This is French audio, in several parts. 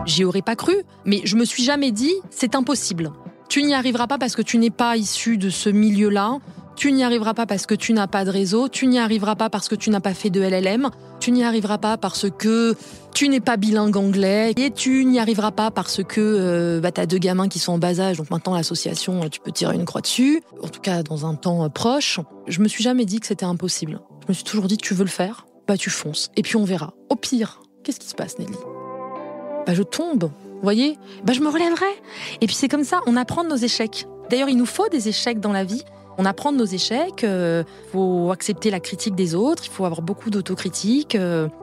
J'y aurais pas cru, mais je me suis jamais dit c'est impossible. Tu n'y arriveras pas parce que tu n'es pas issu de ce milieu-là. Tu n'y arriveras pas parce que tu n'as pas de réseau. Tu n'y arriveras pas parce que tu n'as pas fait de LLM. Tu n'y arriveras pas parce que tu n'es pas bilingue anglais. Et tu n'y arriveras pas parce que t'as 2 gamins qui sont en bas âge. Donc maintenant, l'association, tu peux tirer une croix dessus. En tout cas, dans un temps proche. Je me suis jamais dit que c'était impossible. Je me suis toujours dit, tu veux le faire ? Tu fonces. Et puis on verra. Au pire, qu'est-ce qui se passe, Nelly ? Je tombe. Vous voyez ? Je me relèverai. Et puis c'est comme ça, on apprend de nos échecs. D'ailleurs, il nous faut des échecs dans la vie. On apprend de nos échecs, faut accepter la critique des autres, il faut avoir beaucoup d'autocritique,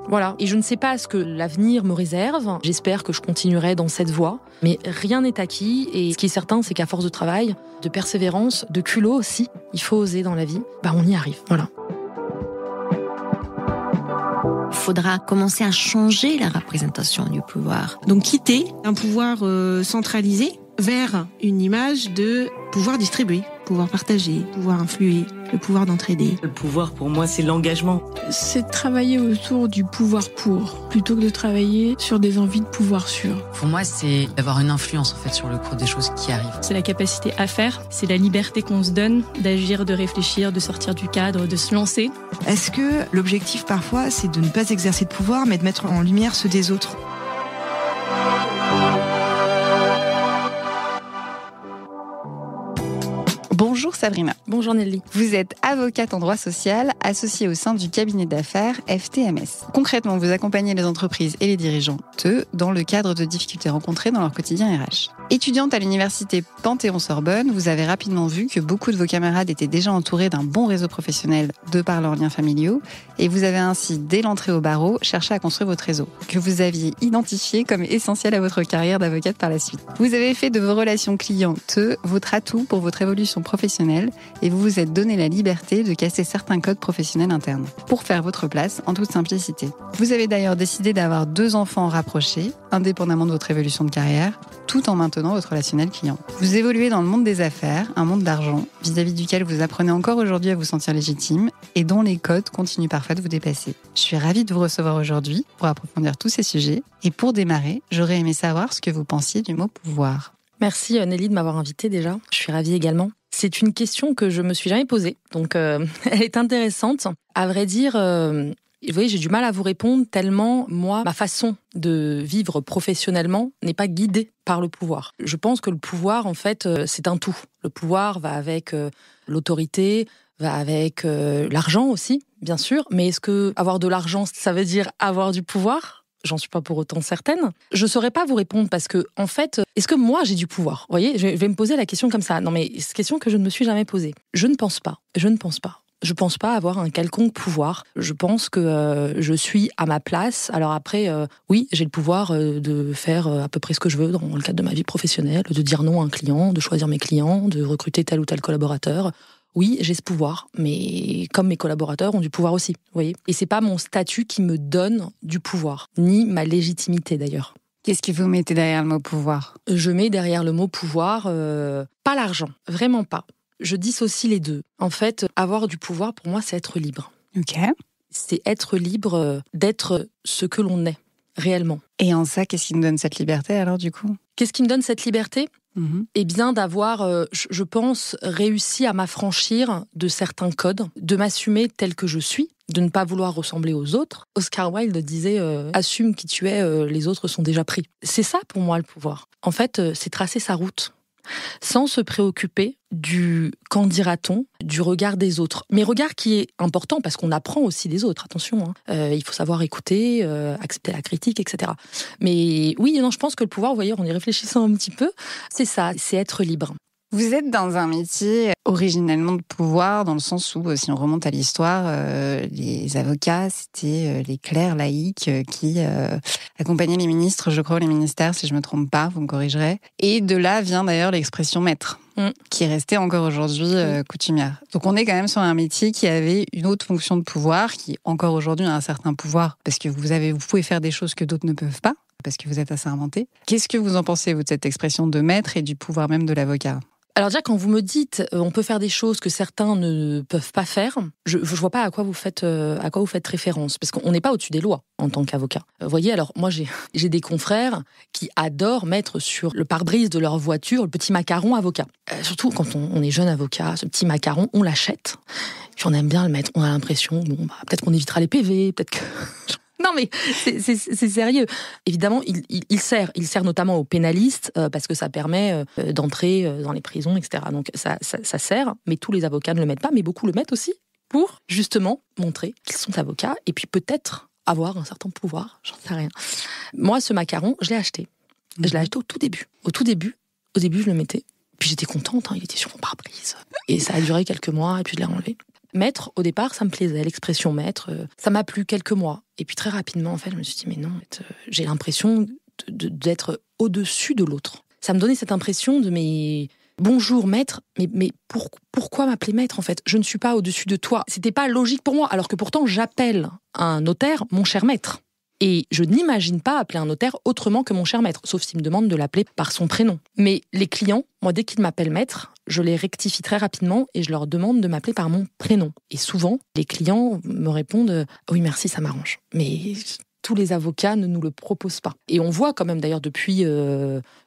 voilà. Et je ne sais pas ce que l'avenir me réserve. J'espère que je continuerai dans cette voie, mais rien n'est acquis. Et ce qui est certain, c'est qu'à force de travail, de persévérance, de culot aussi, il faut oser dans la vie. On y arrive, voilà. Il faudra commencer à changer la représentation du pouvoir. Donc quitter un pouvoir centralisé vers une image de pouvoir distribuer, pouvoir partager, pouvoir influer, le pouvoir d'entraider. Le pouvoir, pour moi, c'est l'engagement. C'est de travailler autour du pouvoir pour, plutôt que de travailler sur des envies de pouvoir sur. Pour moi, c'est d'avoir une influence en fait sur le cours des choses qui arrivent. C'est la capacité à faire, c'est la liberté qu'on se donne d'agir, de réfléchir, de sortir du cadre, de se lancer. Est-ce que l'objectif parfois, c'est de ne pas exercer de pouvoir, mais de mettre en lumière ceux des autres ? Bonjour Sabrina. Bonjour Nelly. Vous êtes avocate en droit social, associée au sein du cabinet d'affaires FTMS. Concrètement, vous accompagnez les entreprises et les dirigeants dans le cadre de difficultés rencontrées dans leur quotidien RH. Étudiante à l'université Panthéon-Sorbonne, vous avez rapidement vu que beaucoup de vos camarades étaient déjà entourés d'un bon réseau professionnel de par leurs liens familiaux, et vous avez ainsi, dès l'entrée au barreau, cherché à construire votre réseau, que vous aviez identifié comme essentiel à votre carrière d'avocate par la suite. Vous avez fait de vos relations clientes votre atout pour votre évolution professionnelle, et vous vous êtes donné la liberté de casser certains codes professionnels internes, pour faire votre place en toute simplicité. Vous avez d'ailleurs décidé d'avoir 2 enfants rapprochés, indépendamment de votre évolution de carrière, tout en maintenant votre relationnel client. Vous évoluez dans le monde des affaires, un monde d'argent, vis-à-vis duquel vous apprenez encore aujourd'hui à vous sentir légitime et dont les codes continuent parfois de vous dépasser. Je suis ravie de vous recevoir aujourd'hui pour approfondir tous ces sujets. Et pour démarrer, j'aurais aimé savoir ce que vous pensiez du mot pouvoir. Merci Nelly de m'avoir invitée déjà. Je suis ravie également. C'est une question que je me suis jamais posée, donc elle est intéressante. À vrai dire, vous voyez, j'ai du mal à vous répondre tellement, moi, ma façon de vivre professionnellement n'est pas guidée par le pouvoir. Je pense que le pouvoir, en fait, c'est un tout. Le pouvoir va avec l'autorité, va avec l'argent aussi, bien sûr. Mais est-ce que avoir de l'argent, ça veut dire avoir du pouvoir ? J'en suis pas pour autant certaine. Je saurais pas vous répondre parce que, en fait, est-ce que moi j'ai du pouvoir ? Vous voyez, je vais me poser la question comme ça. Non, mais c'est une question que je ne me suis jamais posée. Je ne pense pas. Je pense pas avoir un quelconque pouvoir. Je pense que je suis à ma place. Alors après, oui, j'ai le pouvoir de faire à peu près ce que je veux dans le cadre de ma vie professionnelle, de dire non à un client, de choisir mes clients, de recruter tel ou tel collaborateur. Oui, j'ai ce pouvoir, mais comme mes collaborateurs ont du pouvoir aussi, vous voyez. Et c'est pas mon statut qui me donne du pouvoir, ni ma légitimité d'ailleurs. Qu'est-ce que vous mettez derrière le mot pouvoir ? Je mets derrière le mot pouvoir pas l'argent, vraiment pas. Je dissocie les deux. En fait, avoir du pouvoir, pour moi, c'est être libre. Ok. C'est être libre d'être ce que l'on est, réellement. Et en ça, qu'est-ce qui nous donne cette liberté, alors, du coup ? Qu'est-ce qui me donne cette liberté ? Eh bien, d'avoir, je pense, réussi à m'affranchir de certains codes, de m'assumer tel que je suis, de ne pas vouloir ressembler aux autres. Oscar Wilde disait « Assume qui tu es, les autres sont déjà pris ». C'est ça, pour moi, le pouvoir. En fait, c'est tracer sa route, sans se préoccuper du « qu'en dira-t-on », du regard des autres. Mais regard qui est important parce qu'on apprend aussi des autres, attention. Il faut savoir écouter, accepter la critique, etc. Mais oui, non, je pense que le pouvoir, vous voyez, en y réfléchissant un petit peu, c'est ça, c'est être libre. Vous êtes dans un métier originellement de pouvoir, dans le sens où, si on remonte à l'histoire, les avocats, c'était les clercs laïcs qui accompagnaient les ministres, je crois, les ministères, si je me trompe pas, vous me corrigerez. Et de là vient d'ailleurs l'expression maître, qui est restée encore aujourd'hui coutumière. Donc on est quand même sur un métier qui avait une autre fonction de pouvoir, qui encore aujourd'hui a un certain pouvoir, parce que vous pouvez faire des choses que d'autres ne peuvent pas, parce que vous êtes assermenté. Qu'est-ce que vous en pensez, vous, de cette expression de maître et du pouvoir même de l'avocat ? Alors déjà, quand vous me dites on peut faire des choses que certains ne peuvent pas faire, je vois pas à quoi vous faites référence, parce qu'on n'est pas au-dessus des lois en tant qu'avocat. Vous voyez, alors moi j'ai des confrères qui adorent mettre sur le pare-brise de leur voiture le petit macaron avocat. Surtout quand on est jeune avocat, ce petit macaron, on l'achète, puis on aime bien le mettre. On a l'impression, peut-être qu'on évitera les PV, peut-être que... Non mais c'est sérieux. Évidemment, il sert notamment aux pénalistes parce que ça permet d'entrer dans les prisons, etc. Donc ça sert, mais tous les avocats ne le mettent pas, mais beaucoup le mettent aussi pour justement montrer qu'ils sont avocats et puis peut-être avoir un certain pouvoir, j'en sais rien. Moi, ce macaron, je l'ai acheté. Je l'ai acheté au tout début. Au début, je le mettais. Puis j'étais contente, il était sur mon pare-brise. Et ça a duré quelques mois et puis je l'ai enlevé. Maître, au départ, ça me plaisait. L'expression maître, ça m'a plu quelques mois. Et puis très rapidement, en fait, je me suis dit, mais non, j'ai l'impression d'être au-dessus de l'autre. Ça me donnait cette impression de, mais bonjour maître, mais pourquoi m'appeler maître, en fait ? Je ne suis pas au-dessus de toi. C'était pas logique pour moi, alors que pourtant, j'appelle un notaire mon cher maître. Et je n'imagine pas appeler un notaire autrement que mon cher maître, sauf s'il me demande de l'appeler par son prénom. Mais les clients, moi, dès qu'ils m'appellent maître, je les rectifie très rapidement et je leur demande de m'appeler par mon prénom. Et souvent, les clients me répondent « Oui, merci, ça m'arrange ». Mais tous les avocats ne nous le proposent pas. Et on voit quand même, d'ailleurs, depuis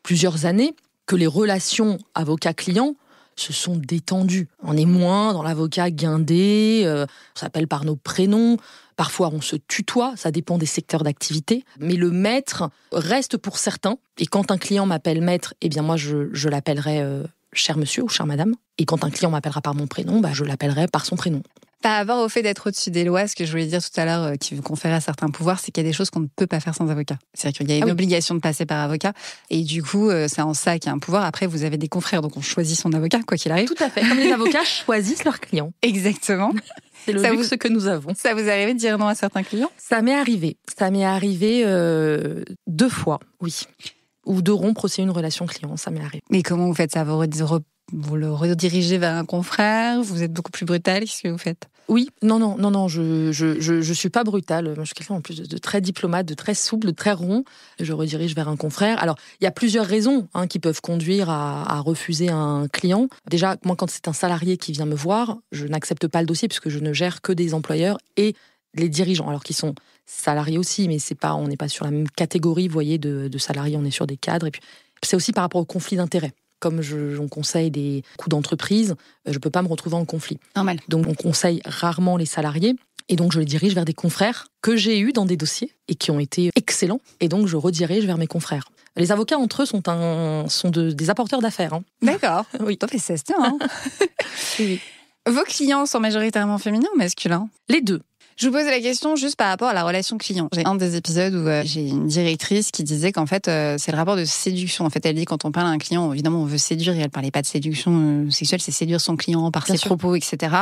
plusieurs années, que les relations avocat-client se sont détendues. On est moins dans l'avocat guindé, on s'appelle par nos prénoms. Parfois, on se tutoie, ça dépend des secteurs d'activité. Mais le maître reste pour certains. Et quand un client m'appelle maître, eh bien moi, je l'appellerai cher monsieur ou chère madame. Et quand un client m'appellera par mon prénom, je l'appellerai par son prénom. Par rapport au fait d'être au-dessus des lois, ce que je voulais dire tout à l'heure, qui veut conférer à certains pouvoirs, c'est qu'il y a des choses qu'on ne peut pas faire sans avocat. C'est-à-dire qu'il y a une obligation de passer par avocat. Et du coup, c'est en ça qu'il y a un pouvoir. Après, vous avez des confrères, donc on choisit son avocat, quoi qu'il arrive. Tout à fait. Comme les avocats choisissent leurs clients. Exactement. C'est le luxe que nous avons. Ça vous arrive de dire non à certains clients ? Ça m'est arrivé. Ça m'est arrivé 2 fois, oui. Ou de rompre aussi une relation client, ça m'est arrivé. Mais comment vous faites ça ? Vous le redirigez vers un confrère ? Vous êtes beaucoup plus brutal ? Qu'est-ce que vous faites ? Oui, non, je suis pas brutale. Moi, je suis quelqu'un en plus de très diplomate, de très souple, de très rond. Je redirige vers un confrère. Alors, il y a plusieurs raisons qui peuvent conduire à refuser un client. Déjà, moi, quand c'est un salarié qui vient me voir, je n'accepte pas le dossier puisque je ne gère que des employeurs et les dirigeants, alors qu'ils sont salariés aussi, mais on n'est pas sur la même catégorie, vous voyez, de salariés. On est sur des cadres. Et puis, c'est aussi par rapport au conflit d'intérêts. Comme on conseille des coups d'entreprise, je ne peux pas me retrouver en conflit. Normal. Donc, on conseille rarement les salariés. Et donc, je les dirige vers des confrères que j'ai eus dans des dossiers et qui ont été excellents. Et donc, je redirige vers mes confrères. Les avocats, entre eux, sont des apporteurs d'affaires. D'accord. Oui. Toi, c'est ça. Oui. Vos clients sont majoritairement féminins ou masculins ? Les deux. Je vous pose la question juste par rapport à la relation client. J'ai un des épisodes où j'ai une directrice qui disait qu'en fait, c'est le rapport de séduction. En fait, elle dit quand on parle à un client, évidemment, on veut séduire. Et elle parlait pas de séduction sexuelle, c'est séduire son client par ses propos, etc.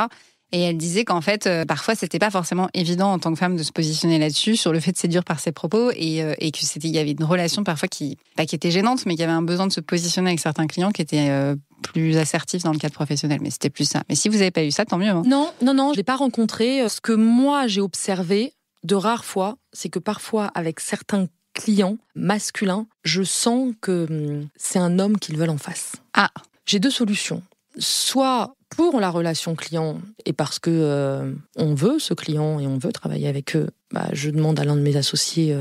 Et elle disait qu'en fait, parfois, c'était pas forcément évident en tant que femme de se positionner là-dessus, sur le fait de séduire par ses propos, et que il y avait une relation parfois qui était gênante, mais qui avait un besoin de se positionner avec certains clients qui étaient plus assertifs dans le cadre professionnel. Mais c'était plus ça. Mais si vous n'avez pas eu ça, tant mieux. Hein. Non, je l'ai pas rencontré. Ce que moi, j'ai observé de rares fois, c'est que parfois, avec certains clients masculins, je sens que c'est un homme qu'ils veulent en face. Ah. J'ai 2 solutions. Soit pour la relation client et parce que on veut ce client et on veut travailler avec eux, je demande à l'un de mes associés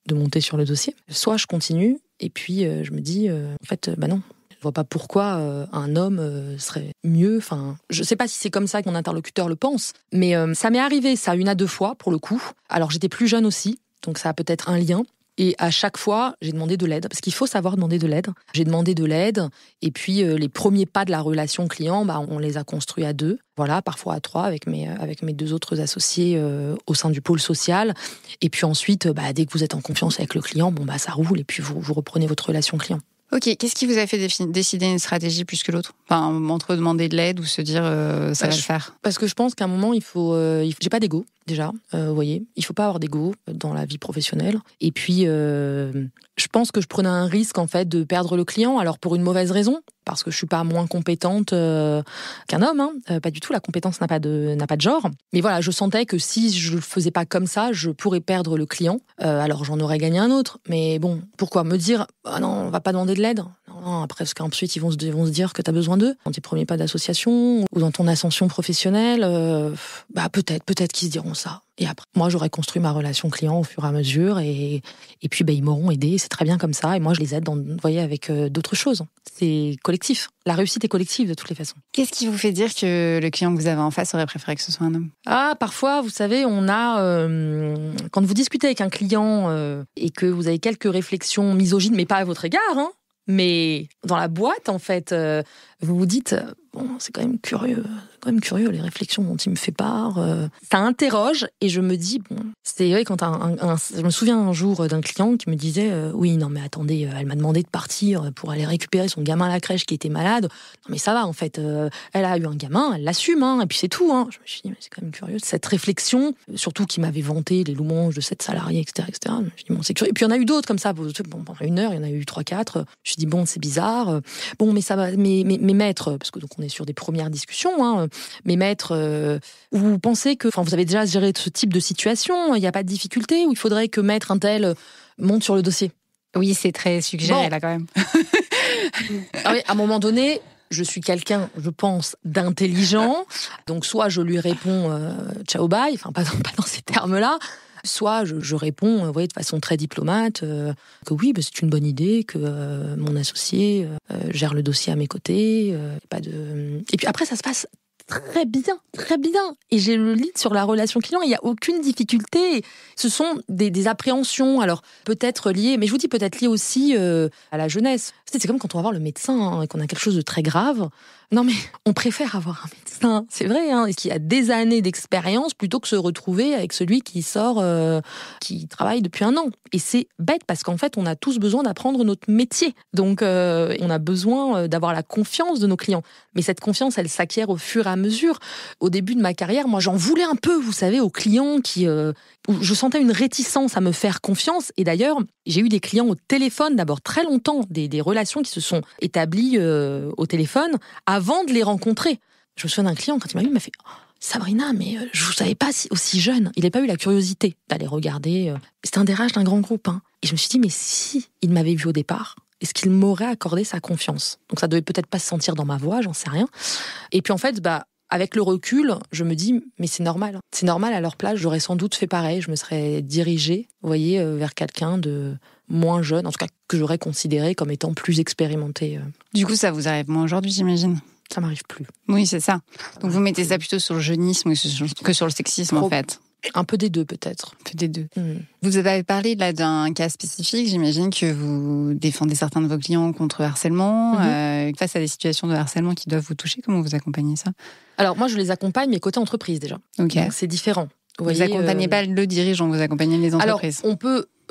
de monter sur le dossier. Soit je continue et puis je me dis en fait non. Je vois pas pourquoi un homme serait mieux. Enfin, je sais pas si c'est comme ça que mon interlocuteur le pense, mais ça m'est arrivé ça 1 à 2 fois pour le coup. Alors j'étais plus jeune aussi, donc ça a peut-être un lien. Et à chaque fois, j'ai demandé de l'aide, parce qu'il faut savoir demander de l'aide. J'ai demandé de l'aide, et puis les premiers pas de la relation client, on les a construits à 2, voilà, parfois à 3 avec mes 2 autres associés au sein du pôle social. Et puis ensuite, dès que vous êtes en confiance avec le client, ça roule, et puis vous reprenez votre relation client. Ok, qu'est-ce qui vous a fait décider une stratégie plus que l'autre ? Enfin, entre demander de l'aide ou se dire ça va le faire ? Parce que je pense qu'à un moment, j'ai pas d'ego, déjà, vous voyez. Il faut pas avoir d'ego dans la vie professionnelle. Et puis, je pense que je prenais un risque, en fait, de perdre le client. Alors, pour une mauvaise raison, parce que je suis pas moins compétente qu'un homme. Pas du tout, la compétence n'a pas de genre. Mais voilà, je sentais que si je le faisais pas comme ça, je pourrais perdre le client. Alors, j'en aurais gagné un autre. Mais bon, pourquoi me dire, ah non, on va pas demander de l'aide ? Après, parce qu'ensuite, ils vont se dire que tu as besoin d'eux dans tes premiers pas d'association ou dans ton ascension professionnelle. Peut-être qu'ils se diront ça. Et après, moi, j'aurais construit ma relation client au fur et à mesure et puis ils m'auront aidé. C'est très bien comme ça. Et moi, je les aide avec d'autres choses. C'est collectif. La réussite est collective de toutes les façons. Qu'est-ce qui vous fait dire que le client que vous avez en face aurait préféré que ce soit un homme ? Parfois, vous savez, on a... quand vous discutez avec un client et que vous avez quelques réflexions misogynes, mais pas à votre égard, mais dans la boîte, en fait, vous vous dites, c'est quand même curieux les réflexions dont il me fait part. Ça interroge et je me dis, c'est vrai, quand je me souviens un jour d'un client qui me disait, oui, non mais attendez, elle m'a demandé de partir pour aller récupérer son gamin à la crèche qui était malade. Non mais ça va, en fait, elle a eu un gamin, elle l'assume, et puis c'est tout. Je me suis dit, mais c'est quand même curieux. Cette réflexion, surtout qui m'avait vanté les louanges de 7 salariés, etc. Je me suis dit, c'est curieux. Et puis il y en a eu d'autres comme ça, pendant 1 heure, il y en a eu 3-4. Je me suis dit, c'est bizarre. Mais ça va, mes maîtres, parce que donc on est sur des premières discussions, mes maîtres, vous pensez que, vous avez déjà géré ce type de situation, il n'y a pas de difficulté, ou il faudrait que maître un tel monte sur le dossier ? Oui, c'est très suggéré là quand même. À un moment donné, je suis quelqu'un, je pense, d'intelligent, donc soit je lui réponds ciao bye, pas dans ces termes-là, soit je réponds de façon très diplomate que oui, c'est une bonne idée, que mon associé gère le dossier à mes côtés. Et puis après, ça se passe très bien. Et j'ai le lead sur la relation client, il n'y a aucune difficulté. Ce sont des appréhensions, alors peut-être liées, mais je vous dis peut-être liées aussi à la jeunesse. C'est comme quand on va voir le médecin et qu'on a quelque chose de très grave. Non mais on préfère avoir un médecin, c'est vrai, qui a des années d'expérience plutôt que se retrouver avec celui qui sort, qui travaille depuis 1 an. Et c'est bête parce qu'en fait, on a tous besoin d'apprendre notre métier. Donc, on a besoin d'avoir la confiance de nos clients. Mais cette confiance, elle s'acquiert au fur et à mesure. Au début de ma carrière, moi, j'en voulais un peu, vous savez, aux clients où je sentais une réticence à me faire confiance. Et d'ailleurs, j'ai eu des clients au téléphone, d'abord très longtemps, des relations qui se sont établies au téléphone avant de les rencontrer. Je me souviens d'un client, quand il m'a vu, il m'a fait « Sabrina, mais je ne vous savais pas aussi jeune. » Il n'a pas eu la curiosité d'aller regarder. C'était un DRH d'un grand groupe. Et je me suis dit, mais si il m'avait vu au départ, est-ce qu'il m'aurait accordé sa confiance ? Donc ça devait peut-être pas se sentir dans ma voix, j'en sais rien. Et puis en fait, avec le recul, je me dis, mais c'est normal. C'est normal, à leur place, j'aurais sans doute fait pareil. Je me serais dirigée, vers quelqu'un de moins jeune, en tout cas que j'aurais considéré comme étant plus expérimenté. Du coup, ça vous arrive moins aujourd'hui, j'imagine ? Ça m'arrive plus. Oui, c'est ça. Donc vous mettez ça plutôt sur le jeunisme que sur le sexisme, en fait. Un peu des deux, peut-être. Un peu des deux. Vous avez parlé là d'un cas spécifique. J'imagine que vous défendez certains de vos clients contre harcèlement. Face à des situations de harcèlement qui doivent vous toucher, comment vous accompagnez ça ? Alors moi, je les accompagne, mais côté entreprise déjà. Okay. Donc c'est différent. Vous n'accompagnez pas le dirigeant, vous accompagnez les entreprises. Alors,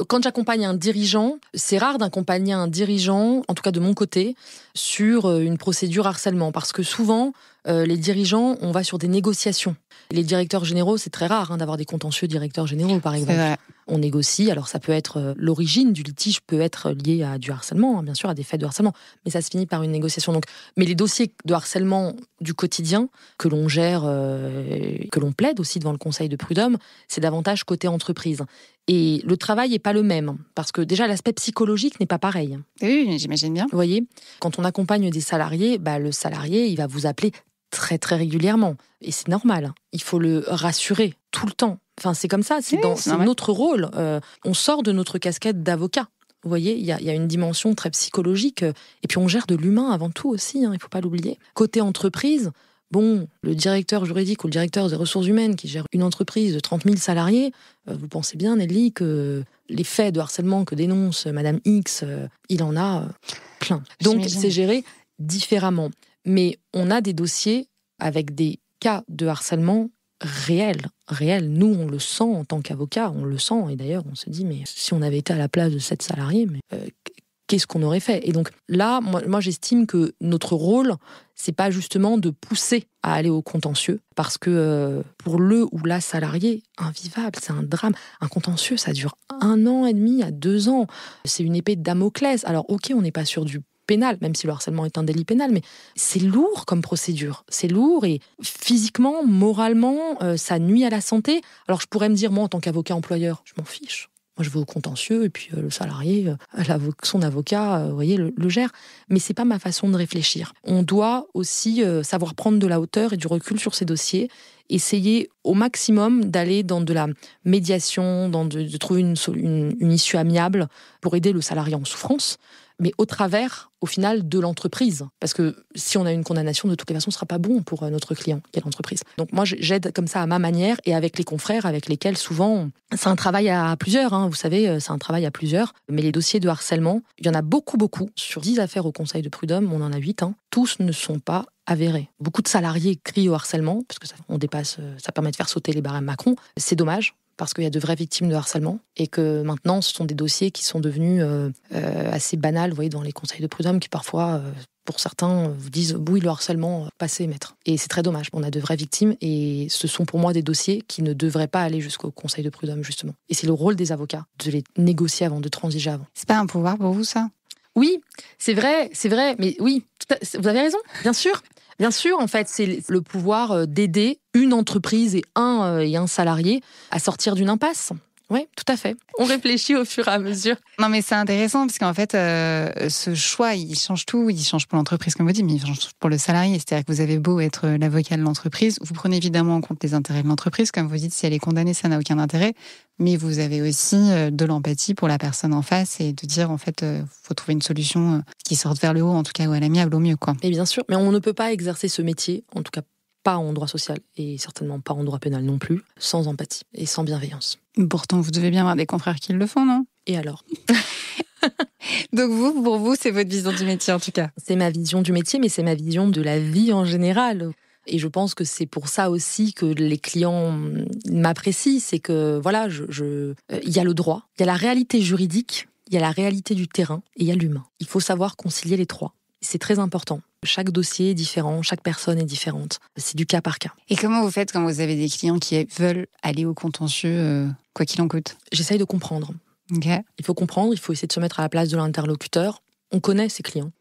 quand j'accompagne un dirigeant, c'est rare d'accompagner un dirigeant, en tout cas de mon côté, sur une procédure harcèlement. Parce que souvent, les dirigeants, on va sur des négociations. Les directeurs généraux, c'est très rare d'avoir des contentieux directeurs généraux, par exemple. C'est vrai. On négocie, alors ça peut être... l'origine du litige peut être liée à du harcèlement, bien sûr, à des faits de harcèlement. Mais ça se finit par une négociation. Mais les dossiers de harcèlement du quotidien, que l'on gère, que l'on plaide aussi devant le Conseil de prud'homme, c'est davantage côté entreprise. Et le travail n'est pas le même, parce que déjà l'aspect psychologique n'est pas pareil. Oui, j'imagine bien. Vous voyez, quand on accompagne des salariés, le salarié, il va vous appeler très très régulièrement. Et c'est normal, il faut le rassurer tout le temps. C'est comme ça, c'est notre rôle. On sort de notre casquette d'avocat. Vous voyez, il y a une dimension très psychologique. Et puis on gère de l'humain avant tout aussi, il ne faut pas l'oublier. Côté entreprise, le directeur juridique ou le directeur des ressources humaines qui gère une entreprise de 30 000 salariés, vous pensez bien, Nelly, que les faits de harcèlement que dénonce Madame X, il en a plein. Donc c'est géré différemment. Mais on a des dossiers avec des cas de harcèlement réels. Nous, on le sent en tant qu'avocat, on le sent. Et d'ailleurs, on se dit, mais si on avait été à la place de cette salariée, qu'est-ce qu'on aurait fait ? Et donc là, moi j'estime que notre rôle, c'est pas justement de pousser à aller au contentieux, parce que pour le ou la salariée, invivable, c'est un drame. Un contentieux, ça dure 1 an et demi à 2 ans. C'est une épée de Damoclès. Alors ok, on n'est pas sur du pénal, même si le harcèlement est un délit pénal, mais c'est lourd comme procédure. C'est lourd et physiquement, moralement, ça nuit à la santé. Alors je pourrais me dire, moi en tant qu'avocat employeur, je m'en fiche. Moi, je vais au contentieux et puis le salarié, son avocat, vous voyez, le gère. Mais c'est pas ma façon de réfléchir. On doit aussi savoir prendre de la hauteur et du recul sur ces dossiers, essayer au maximum d'aller dans de la médiation, de trouver une issue amiable pour aider le salarié en souffrance, mais au travers, au final, de l'entreprise. Parce que si on a une condamnation, de toutes les façons, ce ne sera pas bon pour notre client, qui est l'entreprise. Donc moi, j'aide comme ça à ma manière et avec les confrères avec lesquels souvent, c'est un travail à plusieurs, hein, vous savez, c'est un travail à plusieurs. Mais les dossiers de harcèlement, il y en a beaucoup. Sur 10 affaires au Conseil de prud'homme, on en a 8, hein, tous ne sont pas avérés. Beaucoup de salariés crient au harcèlement, parce que ça permet de faire sauter les barèmes Macron. C'est dommage, parce qu'il y a de vraies victimes de harcèlement et que maintenant, ce sont des dossiers qui sont devenus assez banals, vous voyez, dans les conseils de prud'homme, qui parfois, pour certains, vous disent « oui, le harcèlement, passez, maître ». Et c'est très dommage. On a de vraies victimes et ce sont pour moi des dossiers qui ne devraient pas aller jusqu'au conseil de prud'homme, justement. Et c'est le rôle des avocats de les négocier avant, de transiger avant. C'est pas un pouvoir pour vous, ça ? Oui, c'est vrai, mais oui, vous avez raison, bien sûr. Bien sûr, en fait, c'est le pouvoir d'aider une entreprise et un salarié à sortir d'une impasse. Oui, tout à fait. On réfléchit au fur et à mesure. Non, mais c'est intéressant parce qu'en fait, ce choix, il change tout. Il change pour l'entreprise, comme vous dites, mais il change pour le salarié. C'est-à-dire que vous avez beau être l'avocat de l'entreprise, vous prenez évidemment en compte les intérêts de l'entreprise. Comme vous dites, si elle est condamnée, ça n'a aucun intérêt. Mais vous avez aussi de l'empathie pour la personne en face et de dire, en fait, faut trouver une solution qui sorte vers le haut, en tout cas, ou à l'amiable, au mieux, quoi. Et bien sûr, mais on ne peut pas exercer ce métier, en tout cas pas en droit social et certainement pas en droit pénal non plus, sans empathie et sans bienveillance. Pourtant, vous devez bien avoir des confrères qui le font, non ? Et alors ? Donc pour vous, c'est votre vision du métier, en tout cas. C'est ma vision du métier, mais c'est ma vision de la vie en général. Et je pense que c'est pour ça aussi que les clients m'apprécient, c'est que voilà, il y a le droit, il y a la réalité juridique, il y a la réalité du terrain et il y a l'humain. Il faut savoir concilier les trois. C'est très important. Chaque dossier est différent, chaque personne est différente. C'est du cas par cas. Et comment vous faites quand vous avez des clients qui veulent aller au contentieux, quoi qu'il en coûte ? J'essaye de comprendre. Okay. Il faut comprendre, il faut essayer de se mettre à la place de l'interlocuteur. On connaît ses clients.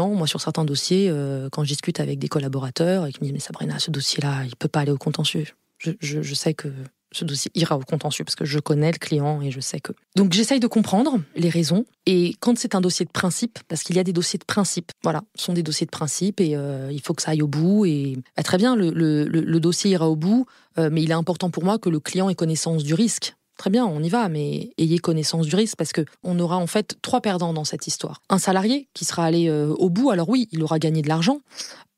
Moi, sur certains dossiers, quand je discute avec des collaborateurs et qu'ils me disent « Mais Sabrina, ce dossier-là, il ne peut pas aller au contentieux. » Je sais que ce dossier ira au contentieux parce que je connais le client et je sais que... Donc, j'essaye de comprendre les raisons. Et quand c'est un dossier de principe, parce qu'il y a des dossiers de principe, voilà, ce sont des dossiers de principe et il faut que ça aille au bout. Et très bien, le dossier ira au bout, mais il est important pour moi que le client ait connaissance du risque. Très bien, on y va, mais ayez connaissance du risque parce qu'on aura en fait 3 perdants dans cette histoire. Un salarié qui sera allé au bout, alors oui, il aura gagné de l'argent,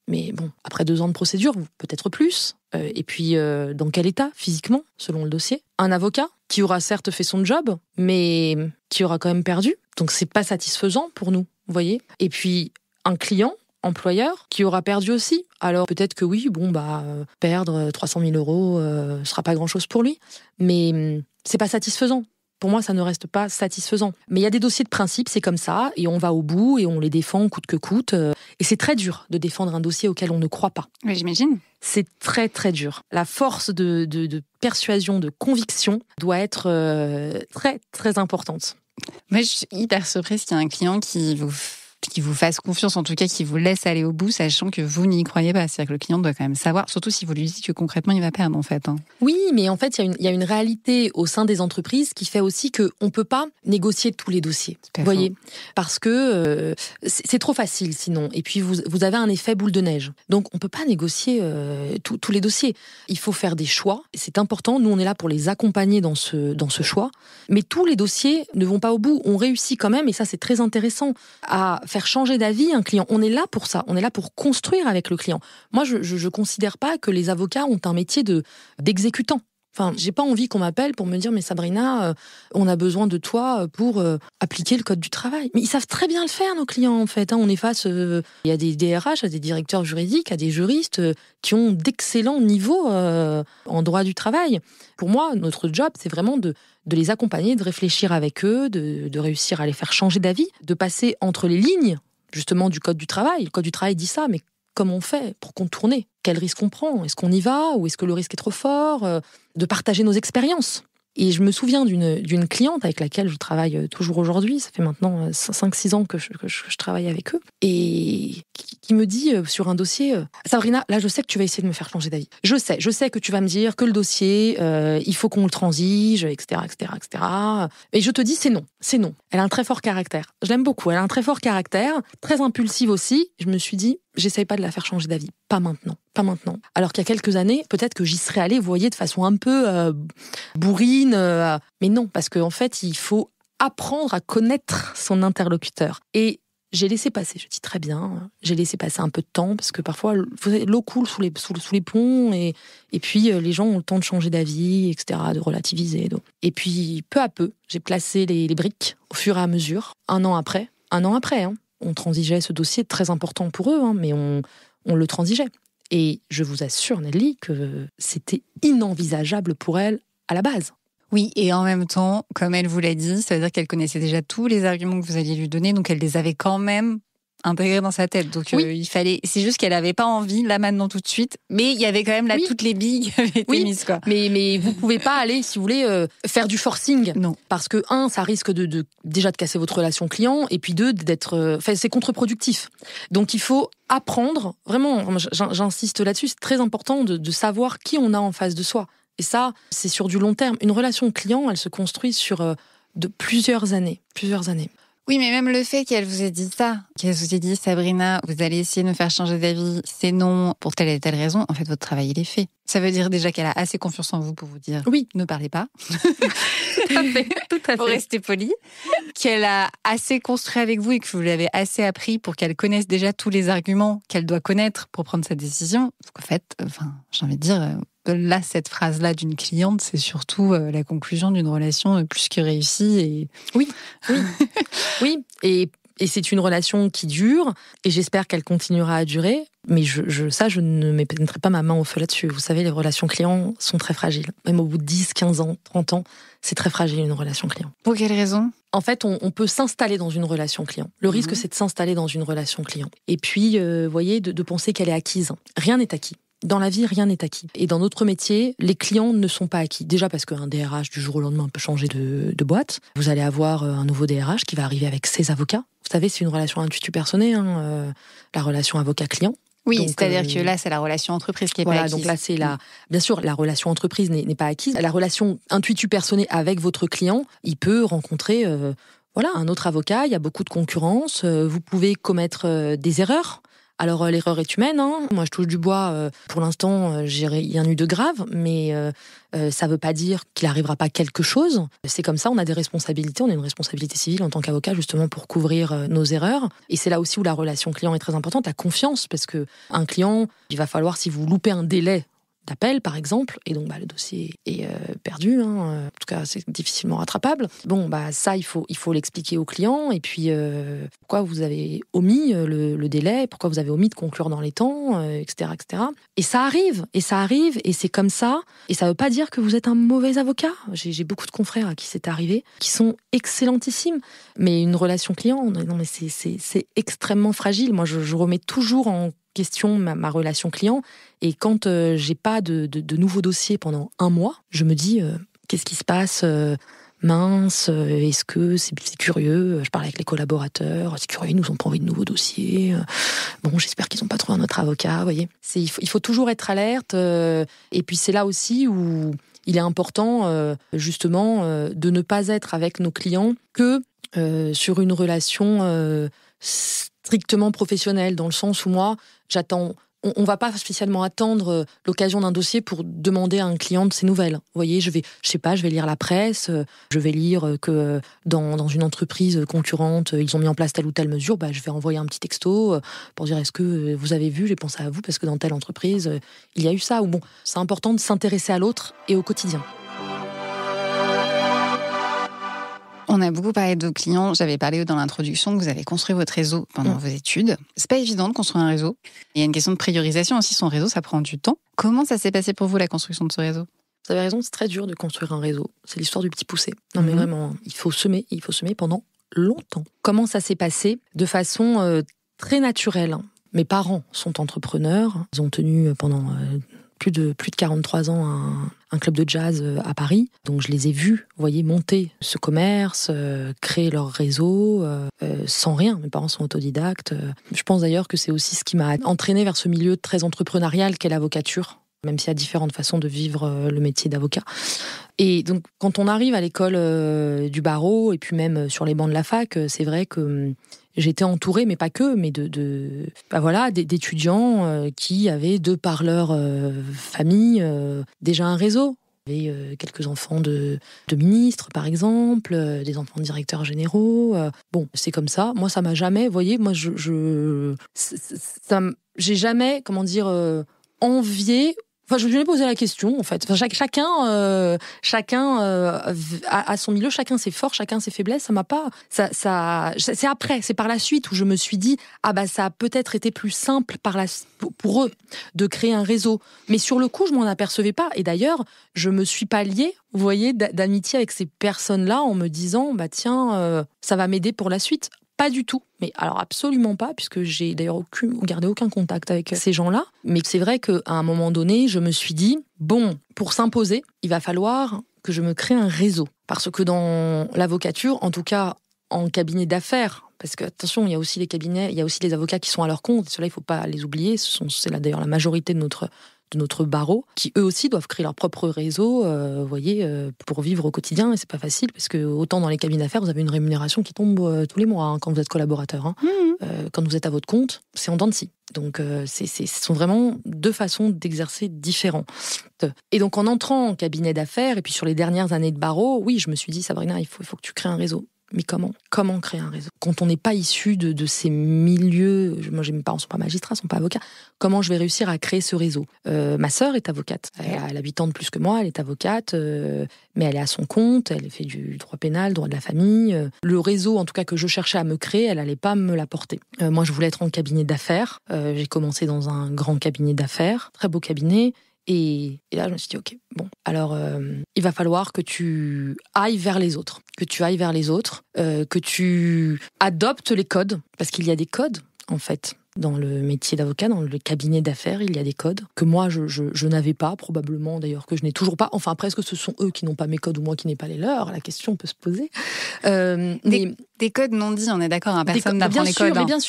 mais bon, après 2 ans de procédure, peut-être plus. Et puis, dans quel état, physiquement, selon le dossier ? Un avocat qui aura certes fait son job, mais qui aura quand même perdu. Donc, c'est pas satisfaisant pour nous, vous voyez ? Et puis, un client, employeur, qui aura perdu aussi. Alors, peut-être que oui, perdre 300 000 euros, ce sera pas grand-chose pour lui. Mais c'est pas satisfaisant. Pour moi, ça ne reste pas satisfaisant. Mais il y a des dossiers de principe, c'est comme ça, et on va au bout, et on les défend coûte que coûte. Et c'est très dur de défendre un dossier auquel on ne croit pas. Oui, j'imagine. C'est très, très dur. La force de persuasion, de conviction doit être très, très importante. Moi, je suis hyper surprise qu'il y ait un client qui vous fasse confiance, en tout cas qui vous laisse aller au bout, sachant que vous n'y croyez pas. C'est-à-dire que le client doit quand même savoir, surtout si vous lui dites que concrètement il va perdre en fait. Oui, mais en fait il y a une réalité au sein des entreprises qui fait aussi qu'on ne peut pas négocier tous les dossiers. Vous voyez, parce que c'est trop facile sinon. Et puis vous avez un effet boule de neige. Donc on ne peut pas négocier tous les dossiers. Il faut faire des choix. Et c'est important. Nous on est là pour les accompagner dans ce choix. Mais tous les dossiers ne vont pas au bout. On réussit quand même, et ça c'est très intéressant, à faire changer d'avis un client. On est là pour ça. On est là pour construire avec le client. Moi, je considère pas que les avocats ont un métier d'exécutant. Enfin, j'ai pas envie qu'on m'appelle pour me dire « Mais Sabrina, on a besoin de toi pour appliquer le code du travail. » Mais ils savent très bien le faire, nos clients, en fait. On est face... Il y a des DRH, à des directeurs juridiques, à des juristes qui ont d'excellents niveaux en droit du travail. Pour moi, notre job, c'est vraiment de les accompagner, de réfléchir avec eux, de réussir à les faire changer d'avis, de passer entre les lignes, justement, du code du travail. Le code du travail dit ça, mais comment on fait pour contourner ? Quel risque on prend ? Est-ce qu'on y va ? Ou est-ce que le risque est trop fort ? De partager nos expériences. Et je me souviens d'une cliente avec laquelle je travaille toujours aujourd'hui, ça fait maintenant 5-6 ans que je travaille avec eux, et qui me dit sur un dossier, Sabrina, là je sais que tu vas essayer de me faire changer d'avis. Je sais que tu vas me dire que le dossier, il faut qu'on le transige, etc. Et je te dis, c'est non. Elle a un très fort caractère. Je l'aime beaucoup, elle a un très fort caractère, très impulsive aussi. Je me suis dit, j'essaye pas de la faire changer d'avis. Pas maintenant. Alors qu'il y a quelques années, peut-être que j'y serais allée, vous voyez, de façon un peu bourrine. Mais non, parce qu'en fait, il faut apprendre à connaître son interlocuteur. Et j'ai laissé passer, je dis très bien, j'ai laissé passer un peu de temps, parce que parfois, l'eau coule sous les ponts, et puis les gens ont le temps de changer d'avis, etc., de relativiser. Donc. Et puis, peu à peu, j'ai placé les briques au fur et à mesure. Un an après, on transigeait ce dossier très important pour eux, mais on le transigeait. Et je vous assure, Nelly, que c'était inenvisageable pour elle à la base. Oui, et en même temps, comme elle vous l'a dit, ça veut dire qu'elle connaissait déjà tous les arguments que vous alliez lui donner, donc elle les avait quand même intégrés dans sa tête. Donc oui. Il fallait. C'est juste qu'elle n'avait pas envie, là maintenant tout de suite, mais il y avait quand même là toutes les billes qui avaient été mises, quoi. Mais vous pouvez pas aller, si vous voulez, faire du forcing. Non. Parce que, ça risque déjà de casser votre relation client, et puis d'être... c'est contre-productif. Donc il faut apprendre, vraiment, j'insiste là-dessus, c'est très important de savoir qui on a en face de soi. Et ça, c'est sur du long terme. Une relation client, elle se construit sur de plusieurs années. Oui, mais même le fait qu'elle vous ait dit ça, qu'elle vous ait dit, Sabrina, vous allez essayer de me faire changer d'avis, c'est non, pour telle et telle raison, en fait, votre travail, il est fait. Ça veut dire déjà qu'elle a assez confiance en vous pour vous dire, oui, ne parlez pas. Tout à fait. Pour rester poli. Qu'elle a assez construit avec vous et que vous l'avez assez appris pour qu'elle connaisse déjà tous les arguments qu'elle doit connaître pour prendre sa décision. Donc, en fait, j'ai envie de dire... Là, cette phrase-là d'une cliente, c'est surtout la conclusion d'une relation plus que réussie. Et... Oui. Et c'est une relation qui dure, et j'espère qu'elle continuera à durer. Mais je ne mettrai pas ma main au feu là-dessus. Vous savez, les relations clients sont très fragiles. Même au bout de 10, 15 ans, 30 ans, c'est très fragile, une relation client. Pour quelle raison ? En fait, on peut s'installer dans une relation client. Le risque, c'est de s'installer dans une relation client. Et puis, vous voyez, de penser qu'elle est acquise. Rien n'est acquis. Dans la vie, rien n'est acquis. Et dans notre métier, les clients ne sont pas acquis. Déjà parce qu'un DRH, du jour au lendemain, peut changer de boîte. Vous allez avoir un nouveau DRH qui va arriver avec ses avocats. Vous savez, c'est une relation intuitu personné, la relation avocat-client. Oui, donc, c'est-à-dire que là, c'est la relation entreprise qui est voilà, pas acquise. Donc là, c'est bien sûr, la relation entreprise n'est pas acquise. La relation intuitu personné avec votre client, il peut rencontrer un autre avocat. Il y a beaucoup de concurrence. Vous pouvez commettre des erreurs. Alors, l'erreur est humaine. Moi, je touche du bois. Pour l'instant, j'ai rien eu de grave, mais ça ne veut pas dire qu'il n'arrivera pas quelque chose. C'est comme ça, on a des responsabilités. On a une responsabilité civile en tant qu'avocat, justement, pour couvrir nos erreurs. Et c'est là aussi où la relation client est très importante, la confiance, parce qu'un client, il va falloir, si vous loupez un délai d'appel, par exemple, et donc le dossier est perdu, en tout cas c'est difficilement rattrapable. Ça il faut l'expliquer au client, et puis pourquoi vous avez omis le délai, pourquoi vous avez omis de conclure dans les temps, etc. Et ça arrive, et c'est comme ça, et ça veut pas dire que vous êtes un mauvais avocat. J'ai beaucoup de confrères à qui c'est arrivé, qui sont excellentissimes, mais une relation client, non mais c'est extrêmement fragile. Moi je remets toujours en question ma relation client, et quand j'ai pas de nouveaux dossiers pendant un mois, je me dis qu'est-ce qui se passe, mince, est-ce que c'est curieux, je parle avec les collaborateurs, c'est curieux, ils nous ont pas envie de nouveaux dossiers, j'espère qu'ils n'ont pas trouvé un autre avocat, vous voyez. Il faut toujours être alerte, et puis c'est là aussi où il est important justement de ne pas être avec nos clients que sur une relation strictement professionnelle, dans le sens où moi, on va pas spécialement attendre l'occasion d'un dossier pour demander à un client de ses nouvelles. Vous voyez, je vais lire la presse, je vais lire que dans une entreprise concurrente, ils ont mis en place telle ou telle mesure, je vais envoyer un petit texto pour dire est-ce que vous avez vu, j'ai pensé à vous parce que dans telle entreprise, il y a eu ça. Ou c'est important de s'intéresser à l'autre et au quotidien. On a beaucoup parlé de clients. J'avais parlé dans l'introduction que vous avez construit votre réseau pendant vos études. C'est pas évident de construire un réseau. Il y a une question de priorisation aussi. Son réseau, ça prend du temps. Comment ça s'est passé pour vous, la construction de ce réseau ? Vous avez raison, c'est très dur de construire un réseau. C'est l'histoire du petit poussé. Non mais vraiment, il faut semer pendant longtemps. Comment ça s'est passé ? De façon très naturelle. Mes parents sont entrepreneurs. Ils ont tenu pendant plus de 43 ans un club de jazz à Paris. Donc je les ai vus, vous voyez, monter ce commerce, créer leur réseau, sans rien. Mes parents sont autodidactes. Je pense d'ailleurs que c'est aussi ce qui m'a entraînée vers ce milieu très entrepreneurial qu'est l'avocature, même s'il y a différentes façons de vivre le métier d'avocat. Et donc, quand on arrive à l'école du barreau, et puis même sur les bancs de la fac, c'est vrai que j'étais entourée, mais pas que, mais d'étudiants qui avaient, de par leur famille, déjà un réseau. Il y avait quelques enfants de ministres, par exemple, des enfants de directeurs généraux. Bon, c'est comme ça. Moi, ça m'a jamais, vous voyez, moi, j'ai jamais, envié. Enfin, je me suis posé la question, en fait. Enfin, chacun a son milieu, chacun ses forces, chacun ses faiblesses. Ça m'a pas. C'est après, c'est par la suite où je me suis dit, ça a peut-être été plus simple pour eux de créer un réseau. Mais sur le coup, je m'en apercevais pas. Et d'ailleurs, je me suis pas liée, vous voyez, d'amitié avec ces personnes-là en me disant, tiens, ça va m'aider pour la suite. Pas du tout, mais alors absolument pas, puisque j'ai d'ailleurs gardé aucun contact avec ces gens-là. Mais c'est vrai qu'à un moment donné, je me suis dit, bon, pour s'imposer, il va falloir que je me crée un réseau. Parce que dans l'avocature, en tout cas en cabinet d'affaires, parce que attention, il y a aussi les cabinets, il y a aussi les avocats qui sont à leur compte, et ceux-là, il ne faut pas les oublier, c'est là d'ailleurs la majorité de notre barreau, qui eux aussi doivent créer leur propre réseau, pour vivre au quotidien. Et c'est pas facile, parce que autant dans les cabinets d'affaires, vous avez une rémunération qui tombe tous les mois quand vous êtes collaborateur. Quand vous êtes à votre compte, c'est en dents de scie. Donc ce sont vraiment deux façons d'exercer différentes. Et donc en entrant en cabinet d'affaires, et puis sur les dernières années de barreau, oui, je me suis dit, Sabrina, il faut que tu crées un réseau. Mais comment créer un réseau ? Quand on n'est pas issu de ces milieux, moi mes parents ne sont pas magistrats, ne sont pas avocats, comment je vais réussir à créer ce réseau ? Ma sœur est avocate, elle a 8 ans de plus que moi, elle est avocate, mais elle est à son compte, elle fait du droit pénal, droit de la famille. Le réseau, en tout cas, que je cherchais à me créer, elle n'allait pas me l'apporter. Moi, je voulais être en cabinet d'affaires, j'ai commencé dans un grand cabinet d'affaires, très beau cabinet. Et là, je me suis dit, ok, bon, alors il va falloir que tu ailles vers les autres, que tu adoptes les codes, parce qu'il y a des codes, en fait, dans le métier d'avocat, dans le cabinet d'affaires, il y a des codes que moi, je n'avais pas, probablement d'ailleurs, que je n'ai toujours pas. Enfin, après, est-ce que ce sont eux qui n'ont pas mes codes ou moi qui n'ai pas les leurs ? La question peut se poser. Des codes non dits, on est d'accord, personne n'apprend les codes. Bien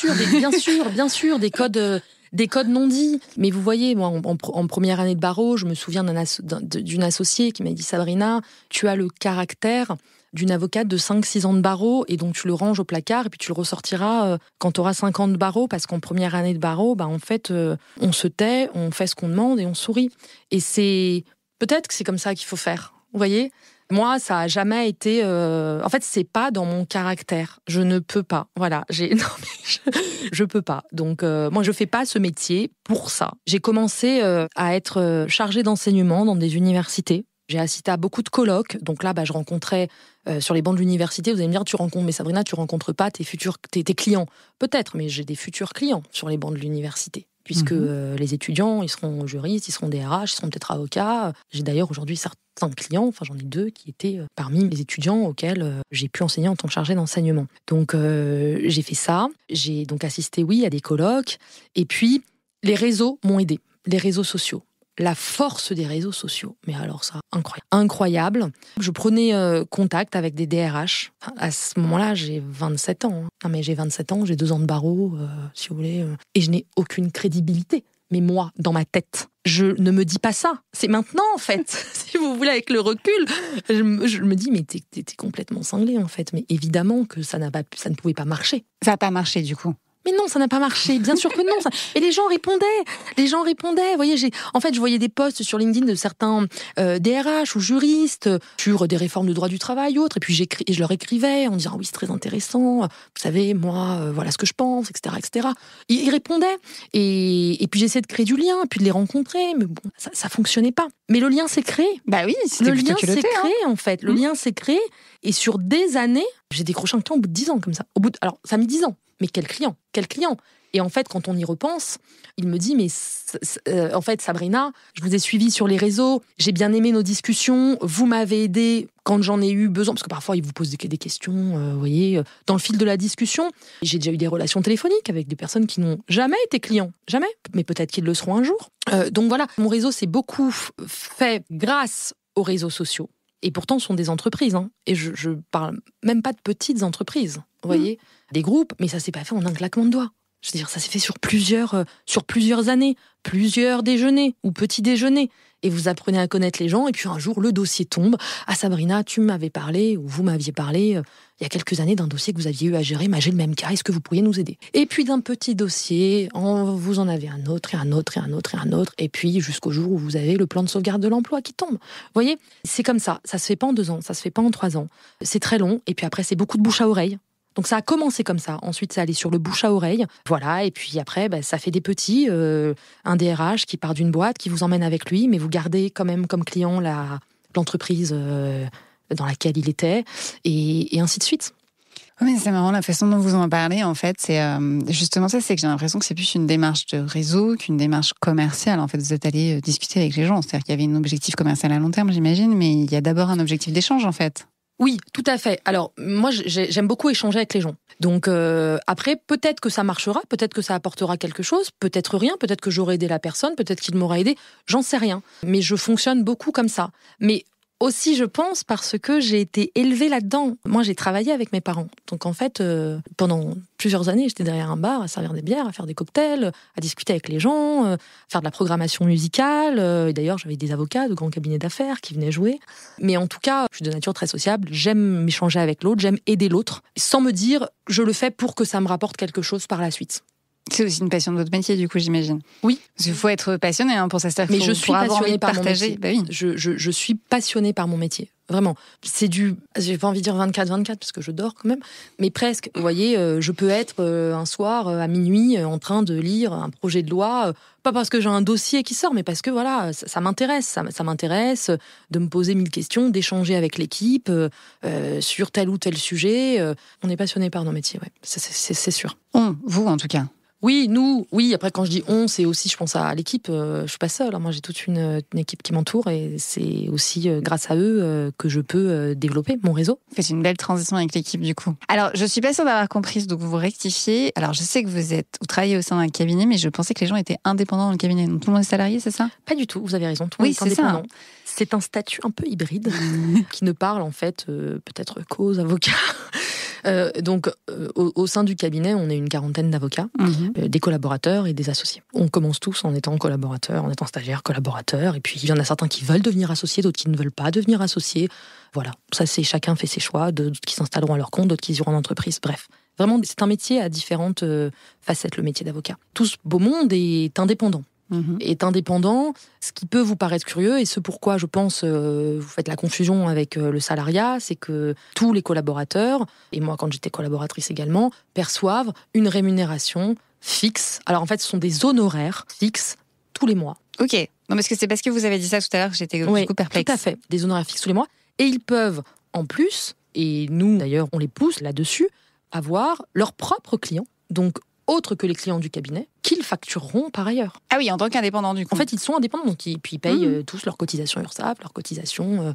sûr, des codes... Des codes non dits. Mais vous voyez, moi, en première année de barreau, je me souviens d'une associée qui m'a dit, Sabrina, tu as le caractère d'une avocate de 5-6 ans de barreau, et donc tu le ranges au placard, et puis tu le ressortiras quand tu auras 5 ans de barreau, parce qu'en première année de barreau, en fait, on se tait, on fait ce qu'on demande, et on sourit. Et peut-être que c'est comme ça qu'il faut faire, vous voyez ? Moi, ça a jamais été... En fait, c'est pas dans mon caractère. Je ne peux pas. Voilà. Je peux pas. Donc, moi, je fais pas ce métier pour ça. J'ai commencé à être chargée d'enseignement dans des universités. J'ai assisté à beaucoup de colloques. Donc là, je rencontrais sur les bancs de l'université. Vous allez me dire, mais Sabrina, tu rencontres pas tes clients. Peut-être, mais j'ai des futurs clients sur les bancs de l'université. Puisque les étudiants, ils seront juristes, ils seront DRH, ils seront peut-être avocats. J'ai d'ailleurs aujourd'hui certains clients, j'en ai 2 qui étaient parmi les étudiants auxquels j'ai pu enseigner en tant que chargée d'enseignement. Donc j'ai fait ça, j'ai donc assisté, à des colloques. Et puis, les réseaux m'ont aidée, les réseaux sociaux. La force des réseaux sociaux, mais alors ça, incroyable. Je prenais contact avec des DRH. À ce moment-là, j'ai 27 ans. Non, mais j'ai 27 ans, j'ai 2 ans de barreau, si vous voulez. Et je n'ai aucune crédibilité. Mais moi, dans ma tête, je ne me dis pas ça. C'est maintenant, en fait. Si vous voulez, avec le recul, je me dis, mais t'es complètement cinglé, en fait. Mais évidemment que ça ne pouvait pas marcher. Ça n'a pas marché, du coup. Mais non, ça n'a pas marché. Bien sûr que non. Et les gens répondaient. Vous voyez, je voyais des posts sur LinkedIn de certains DRH ou juristes sur des réformes de droit du travail ou autres. Et puis je leur écrivais en disant, oui, c'est très intéressant. Vous savez, moi, voilà ce que je pense, etc., etc. Ils répondaient. Et puis j'essayais de créer du lien, puis de les rencontrer. Mais bon, ça fonctionnait pas. Mais le lien s'est créé. Bah oui, c'était plutôt culotté. Le lien s'est créé, en fait. Le lien s'est créé. Et sur des années, j'ai décroché un client au bout de 10 ans, comme ça. Alors, ça a mis 10 ans. Mais quel client ? Et en fait, quand on y repense, il me dit, mais en fait, Sabrina, je vous ai suivi sur les réseaux, j'ai bien aimé nos discussions, vous m'avez aidé quand j'en ai eu besoin, parce que parfois, ils vous posent des questions, vous voyez, dans le fil de la discussion. J'ai déjà eu des relations téléphoniques avec des personnes qui n'ont jamais été clients, jamais, mais peut-être qu'ils le seront un jour. Donc voilà, mon réseau s'est beaucoup fait grâce aux réseaux sociaux. Et pourtant, ce sont des entreprises. Hein. Et je parle même pas de petites entreprises, vous voyez, des groupes, mais ça s'est pas fait en un claquement de doigts. Je veux dire, ça s'est fait sur plusieurs années, plusieurs déjeuners ou petits déjeuners. Et vous apprenez à connaître les gens, et puis un jour, le dossier tombe. Ah, Sabrina, tu m'avais parlé, ou vous m'aviez parlé, il y a quelques années, d'un dossier que vous aviez eu à gérer, j'ai le même cas, est-ce que vous pourriez nous aider ? Et puis d'un petit dossier, vous en avez un autre, et un autre, et un autre, et un autre, et puis jusqu'au jour où vous avez le plan de sauvegarde de l'emploi qui tombe. Vous voyez, c'est comme ça se fait pas en 2 ans, ça se fait pas en 3 ans. C'est très long, et puis après, c'est beaucoup de bouche à oreille. Donc ça a commencé comme ça. Ensuite, ça allait sur le bouche à oreille. Voilà. Et puis après, ça fait des petits. Un DRH qui part d'une boîte, qui vous emmène avec lui, mais vous gardez quand même comme client l'entreprise dans laquelle il était, et ainsi de suite. Oui, mais c'est marrant la façon dont vous en parlez. En fait, c'est justement ça, c'est que j'ai l'impression que c'est plus une démarche de réseau qu'une démarche commerciale. En fait, vous êtes allé discuter avec les gens. C'est-à-dire qu'il y avait un objectif commercial à long terme, j'imagine, mais il y a d'abord un objectif d'échange, en fait. Oui, tout à fait. Alors, moi, j'aime beaucoup échanger avec les gens. Donc, après, peut-être que ça marchera, peut-être que ça apportera quelque chose, peut-être rien, peut-être que j'aurai aidé la personne, peut-être qu'il m'aura aidé, j'en sais rien. Mais je fonctionne beaucoup comme ça. Mais aussi, je pense, parce que j'ai été élevée là-dedans. Moi, j'ai travaillé avec mes parents. Donc, en fait, pendant plusieurs années, j'étais derrière un bar à servir des bières, à faire des cocktails, à discuter avec les gens, à faire de la programmation musicale. Et d'ailleurs, j'avais des avocats de grands cabinets d'affaires qui venaient jouer. Mais en tout cas, je suis de nature très sociable. J'aime m'échanger avec l'autre, j'aime aider l'autre, sans me dire, je le fais pour que ça me rapporte quelque chose par la suite. C'est aussi une passion de votre métier, du coup, j'imagine. Oui. Parce qu'il faut être passionné pour ça. Mais je suis passionnée par partager. mon métier. Je suis passionnée par mon métier. Vraiment. C'est j'ai pas envie de dire 24-24 parce que je dors quand même, mais presque. Vous voyez, je peux être un soir à minuit en train de lire un projet de loi, pas parce que j'ai un dossier qui sort, mais parce que voilà, ça m'intéresse. Ça m'intéresse de me poser 1000 questions, d'échanger avec l'équipe sur tel ou tel sujet. On est passionné par nos métiers, ouais. C'est sûr. Vous, en tout cas. Oui, nous, oui. Après, quand je dis on, c'est aussi, je pense à l'équipe. Je suis pas seule. Moi, j'ai toute une équipe qui m'entoure et c'est aussi grâce à eux que je peux développer mon réseau. Vous faites une belle transition avec l'équipe, du coup. Alors, je suis pas sûre d'avoir compris, donc vous rectifiez. Alors, je sais que vous travaillez au sein d'un cabinet, mais je pensais que les gens étaient indépendants dans le cabinet. Donc, tout le monde est salarié, c'est ça ? Pas du tout. Vous avez raison. Tout le monde est indépendant. Ça. C'est un statut un peu hybride qui ne parle en fait peut-être qu'aux avocats. Donc, au sein du cabinet, on est une 40aine d'avocats, des collaborateurs et des associés. On commence tous en étant collaborateurs, en étant stagiaires, collaborateurs, et puis il y en a certains qui veulent devenir associés, d'autres qui ne veulent pas devenir associés. Voilà, ça c'est chacun fait ses choix, d'autres qui s'installeront à leur compte, d'autres qui iront en entreprise, bref. Vraiment, c'est un métier à différentes facettes, le métier d'avocat. Tout ce beau monde est indépendant. Est indépendant, ce qui peut vous paraître curieux et ce pourquoi je pense vous faites la confusion avec le salariat, c'est que tous les collaborateurs, et moi quand j'étais collaboratrice également, perçoivent une rémunération fixe. Alors en fait, ce sont des honoraires fixes tous les mois. Ok, non parce que c'est parce que vous avez dit ça tout à l'heure que j'étais du coup perplexe. Tout à fait, des honoraires fixes tous les mois. Et ils peuvent en plus, et nous d'ailleurs on les pousse là-dessus, avoir leurs propres clients. Donc autres que les clients du cabinet, qu'ils factureront par ailleurs. Ah oui, en tant qu'indépendants du coup. En fait, ils sont indépendants, donc ils payent tous leurs cotisations URSSAF, leurs cotisations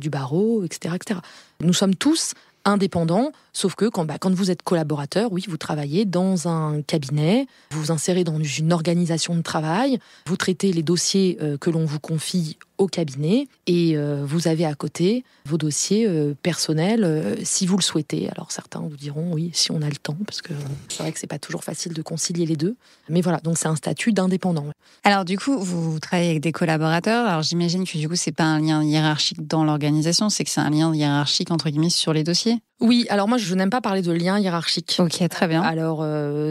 du barreau, etc., etc. Nous sommes tous indépendants, sauf que quand vous êtes collaborateur, oui, vous travaillez dans un cabinet, vous vous insérez dans une organisation de travail, vous traitez les dossiers que l'on vous confie au cabinet et vous avez à côté vos dossiers personnels si vous le souhaitez. Alors certains vous diront oui, si on a le temps, parce que c'est vrai que c'est pas toujours facile de concilier les deux. Mais voilà, donc c'est un statut d'indépendant. Alors du coup, vous travaillez avec des collaborateurs. Alors j'imagine que du coup, c'est pas un lien hiérarchique dans l'organisation, c'est que c'est un lien hiérarchique entre guillemets sur les dossiers. Oui, alors moi je n'aime pas parler de lien hiérarchique. Ok, très bien. Alors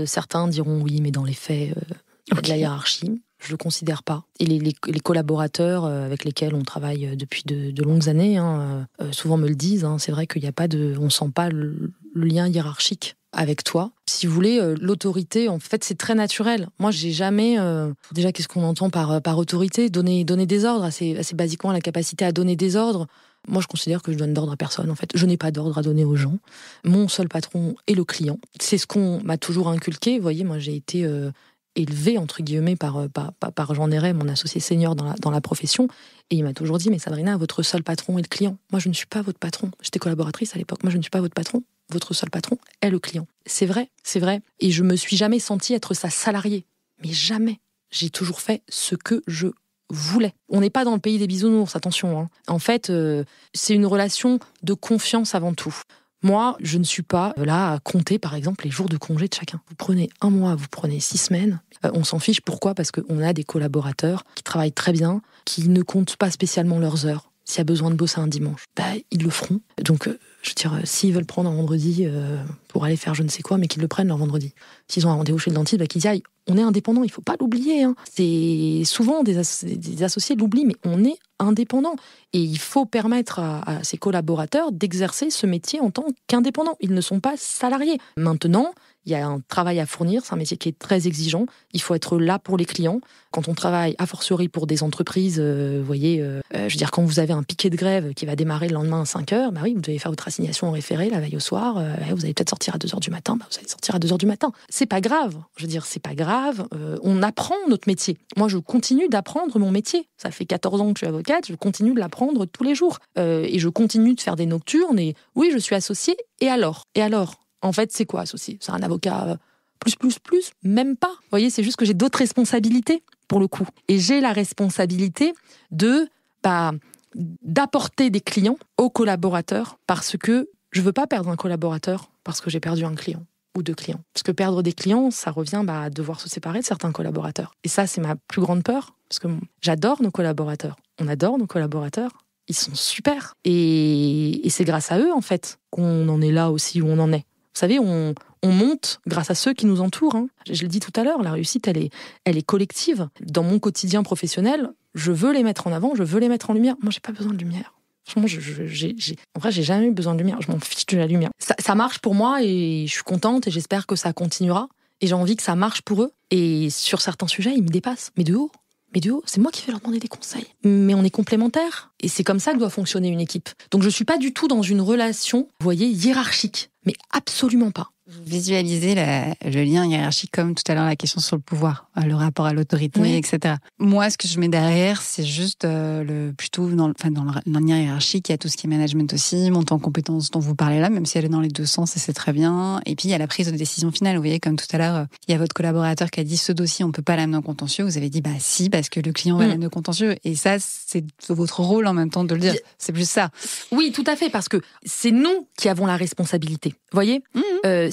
certains diront oui, mais dans les faits, il y a de la hiérarchie. Je le considère pas. Et les collaborateurs avec lesquels on travaille depuis de longues années, souvent me le disent. C'est vrai qu'il n'y a pas on sent pas le lien hiérarchique avec toi. Si vous voulez, l'autorité, en fait, c'est très naturel. Moi, j'ai jamais... déjà, qu'est-ce qu'on entend par autorité ? Donner des ordres, assez basiquement la capacité à donner des ordres. Moi, je considère que je donne d'ordre à personne, en fait. Je n'ai pas d'ordre à donner aux gens. Mon seul patron est le client. C'est ce qu'on m'a toujours inculqué. Vous voyez, moi, j'ai été élevée, entre guillemets, par Jean Néret, mon associé senior dans la profession. Et il m'a toujours dit, mais Sabrina, votre seul patron est le client. Moi, je ne suis pas votre patron. J'étais collaboratrice à l'époque. Moi, je ne suis pas votre patron. Votre seul patron est le client. C'est vrai. Et je me suis jamais sentie être sa salariée. Mais jamais. J'ai toujours fait ce que je voulais. On n'est pas dans le pays des bisounours, attention. Hein. En fait, c'est une relation de confiance avant tout. Moi, je ne suis pas là à compter, par exemple, les jours de congé de chacun. Vous prenez 1 mois, vous prenez 6 semaines. On s'en fiche. Pourquoi ? Parce qu'on a des collaborateurs qui travaillent très bien, qui ne comptent pas spécialement leurs heures. S'il y a besoin de bosser un dimanche, ils le feront. Donc, je veux dire, s'ils veulent prendre un vendredi pour aller faire je ne sais quoi, mais qu'ils le prennent leur vendredi. S'ils ont un rendez-vous chez le dentiste, qu'ils y aillent. On est indépendant, il ne faut pas l'oublier. Hein. C'est souvent des associés l'oublient, mais on est indépendant. Et il faut permettre à ces collaborateurs d'exercer ce métier en tant qu'indépendants. Ils ne sont pas salariés. Maintenant, il y a un travail à fournir, c'est un métier qui est très exigeant. Il faut être là pour les clients. Quand on travaille, a fortiori pour des entreprises, vous voyez, je veux dire, quand vous avez un piquet de grève qui va démarrer le lendemain à 5h, bah oui, vous devez faire votre assignation en référé la veille au soir, vous allez peut-être sortir à 2h du matin, vous allez sortir à 2h du matin. C'est pas grave, je veux dire, c'est pas grave. On apprend notre métier. Moi, je continue d'apprendre mon métier. Ça fait 14 ans que je suis avocate, je continue de l'apprendre tous les jours. Et je continue de faire des nocturnes. Et oui, je suis associée. Et alors ? En fait, c'est quoi associé ? C'est un avocat plus, même pas. Vous voyez, c'est juste que j'ai d'autres responsabilités, pour le coup. Et j'ai la responsabilité d'apporter des clients aux collaborateurs parce que je veux pas perdre un collaborateur parce que j'ai perdu un client ou 2 clients. Parce que perdre des clients, ça revient à devoir se séparer de certains collaborateurs. Et ça, c'est ma plus grande peur parce que j'adore nos collaborateurs. On adore nos collaborateurs. Ils sont super. Et c'est grâce à eux, en fait, qu'on en est là aussi où on en est. Vous savez, on monte grâce à ceux qui nous entourent. Hein. Je le dis tout à l'heure, la réussite, elle est collective. Dans mon quotidien professionnel, je veux les mettre en avant, je veux les mettre en lumière. Moi, j'ai pas besoin de lumière. Franchement, en vrai, j'ai jamais eu besoin de lumière. Je m'en fiche de la lumière. Ça marche pour moi et je suis contente et j'espère que ça continuera. Et j'ai envie que ça marche pour eux. Et sur certains sujets, ils me dépassent. Mais de haut, c'est moi qui vais leur demander des conseils. Mais on est complémentaires. Et c'est comme ça que doit fonctionner une équipe. Donc je suis pas du tout dans une relation, vous voyez, hiérarchique. Mais absolument pas. Vous visualisez le lien hiérarchique comme tout à l'heure la question sur le pouvoir, le rapport à l'autorité, oui. Etc. Moi, ce que je mets derrière, c'est juste plutôt dans le lien hiérarchique, il y a tout ce qui est management aussi, montée en compétences dont vous parlez là, même si elle est dans les 2 sens et c'est très bien. Et puis il y a la prise de décision finale. Vous voyez, comme tout à l'heure, il y a votre collaborateur qui a dit ce dossier, on peut pas l'amener en contentieux. Vous avez dit si, parce que le client va l'amener en contentieux. Et ça, c'est votre rôle en même temps de le dire. C'est plus ça. Oui, tout à fait, parce que c'est nous qui avons la responsabilité. Vous voyez,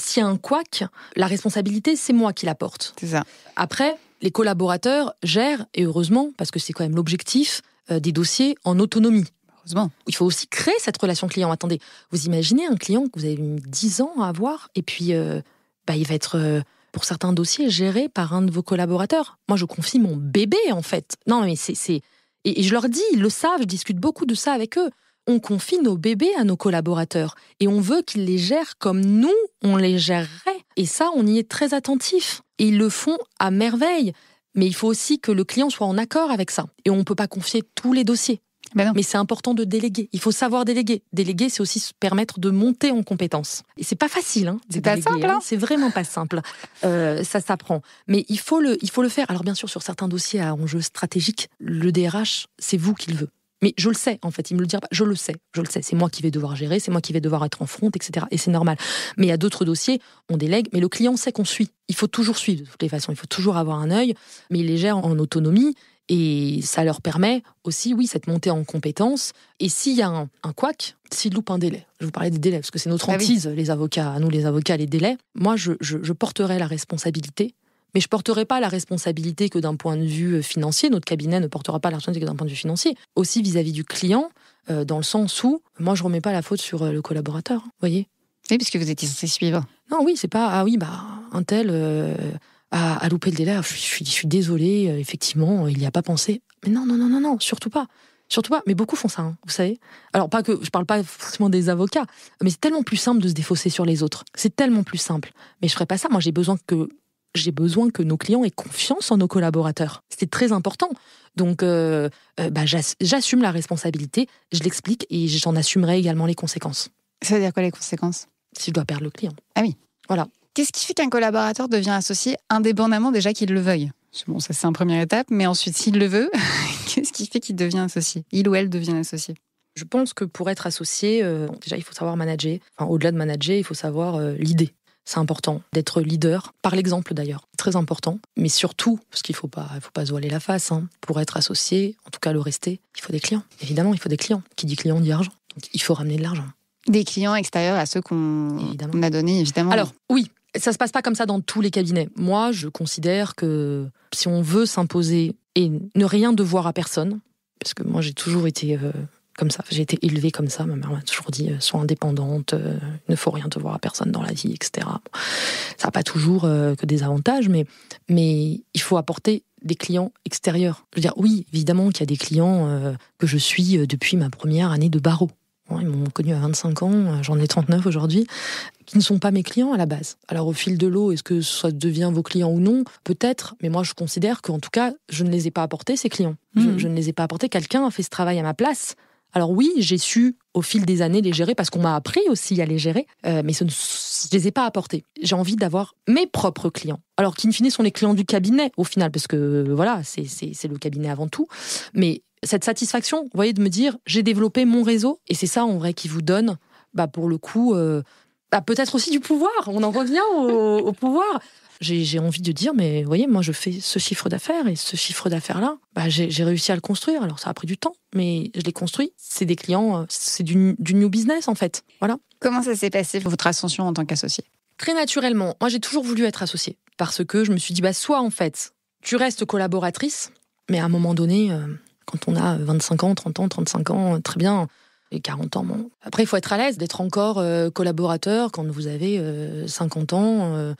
s'il y a un couac, la responsabilité, c'est moi qui la porte. C'est ça. Après, les collaborateurs gèrent, et heureusement, parce que c'est quand même l'objectif, des dossiers en autonomie. Heureusement. Il faut aussi créer cette relation client. Attendez, vous imaginez un client que vous avez mis 10 ans à avoir, et puis il va être, pour certains dossiers, géré par un de vos collaborateurs. Moi, je confie mon bébé, en fait. Non, mais c'est... Et je leur dis, ils le savent, je discute beaucoup de ça avec eux. On confie nos bébés à nos collaborateurs et on veut qu'ils les gèrent comme nous, on les gérerait. Et ça, on y est très attentif. Et ils le font à merveille. Mais il faut aussi que le client soit en accord avec ça. Et on ne peut pas confier tous les dossiers. Ben non. Mais c'est important de déléguer. Il faut savoir déléguer. Déléguer, c'est aussi se permettre de monter en compétences. Et c'est pas facile, hein. C'est pas simple, hein. C'est vraiment pas simple. Ça s'apprend. Mais il faut le faire. Alors bien sûr, sur certains dossiers à enjeux stratégiques, le DRH, c'est vous qui le veut. Mais je le sais, en fait, il me le dira pas. Je le sais. C'est moi qui vais devoir gérer, c'est moi qui vais devoir être en front, etc. Et c'est normal. Mais il y a d'autres dossiers, on délègue, mais le client sait qu'on suit. Il faut toujours suivre, de toutes les façons. Il faut toujours avoir un œil, mais il les gère en autonomie. Et ça leur permet aussi, oui, cette montée en compétences. Et s'il y a un couac, s'ils loupent un délai, je vous parlais des délais, parce que c'est notre hantise, les avocats, à nous les avocats, les délais. Moi, je porterai la responsabilité. Mais je ne porterai pas la responsabilité que d'un point de vue financier. Notre cabinet ne portera pas la responsabilité que d'un point de vue financier. Aussi vis-à-vis du client, dans le sens où, moi, je ne remets pas la faute sur le collaborateur, vous voyez. Oui, parce que vous étiez censé suivre. Non, oui, c'est pas, un tel a loupé le délai, je suis désolée, effectivement, il n'y a pas pensé. Mais non, surtout pas. Surtout pas, mais beaucoup font ça, hein, vous savez. Alors, pas que je parle pas forcément des avocats, mais c'est tellement plus simple de se défausser sur les autres. C'est tellement plus simple. Mais je ferai pas ça. Moi, j'ai besoin que nos clients aient confiance en nos collaborateurs. C'est très important. Donc, j'assume la responsabilité, je l'explique et j'en assumerai également les conséquences. Ça veut dire quoi les conséquences ? Si je dois perdre le client. Ah oui. Voilà. Qu'est-ce qui fait qu'un collaborateur devient associé indépendamment déjà qu'il le veuille ? Bon, ça c'est une première étape, mais ensuite s'il le veut, qu'est-ce qui fait qu'il devient associé ? Il ou elle devient associé ? Je pense que pour être associé, déjà il faut savoir manager. Enfin, au-delà de manager, il faut savoir l'idée. C'est important d'être leader, par l'exemple d'ailleurs. C'est très important. Mais surtout, parce qu'il faut pas se voiler la face, pour être associé, en tout cas le rester, il faut des clients. Évidemment, il faut des clients. Qui dit client dit argent. Donc, il faut ramener de l'argent. Des clients extérieurs à ceux qu'on a donnés, évidemment. Alors, oui, ça se passe pas comme ça dans tous les cabinets. Moi, je considère que si on veut s'imposer et ne rien devoir à personne, parce que moi, j'ai toujours été comme ça, j'ai été élevée comme ça. Ma mère m'a toujours dit, sois indépendante, il ne faut rien devoir à personne dans la vie, etc. Ça n'a pas toujours que des avantages, mais il faut apporter des clients extérieurs. Je veux dire, oui, évidemment qu'il y a des clients que je suis depuis ma première année de barreau. Ils m'ont connue à 25 ans, j'en ai 39 aujourd'hui, qui ne sont pas mes clients à la base. Alors au fil de l'eau, est-ce que ça devient vos clients ou non ? Peut-être, mais moi je considère qu'en tout cas, je ne les ai pas apportés, ces clients. Je ne les ai pas apportés, quelqu'un a fait ce travail à ma place. Alors oui, j'ai su au fil des années les gérer, parce qu'on m'a appris aussi à les gérer, mais je ne les ai pas apportés. J'ai envie d'avoir mes propres clients. Alors qu'in fine sont les clients du cabinet, au final, parce que voilà, c'est le cabinet avant tout. Mais cette satisfaction, vous voyez, de me dire, j'ai développé mon réseau, et c'est ça en vrai qui vous donne, pour le coup, peut-être aussi du pouvoir. On en revient au pouvoir. J'ai envie de dire, mais vous voyez, moi je fais ce chiffre d'affaires, et ce chiffre d'affaires-là, j'ai réussi à le construire. Alors ça a pris du temps, mais je l'ai construit. C'est des clients, c'est du new business en fait. Voilà. Comment ça s'est passé votre ascension en tant qu'associé ? Très naturellement. Moi j'ai toujours voulu être associée, parce que je me suis dit, soit en fait, tu restes collaboratrice, mais à un moment donné, quand on a 25 ans, 30 ans, 35 ans, très bien, et 40 ans, bon. Après, il faut être à l'aise d'être encore collaborateur quand vous avez 50 ans.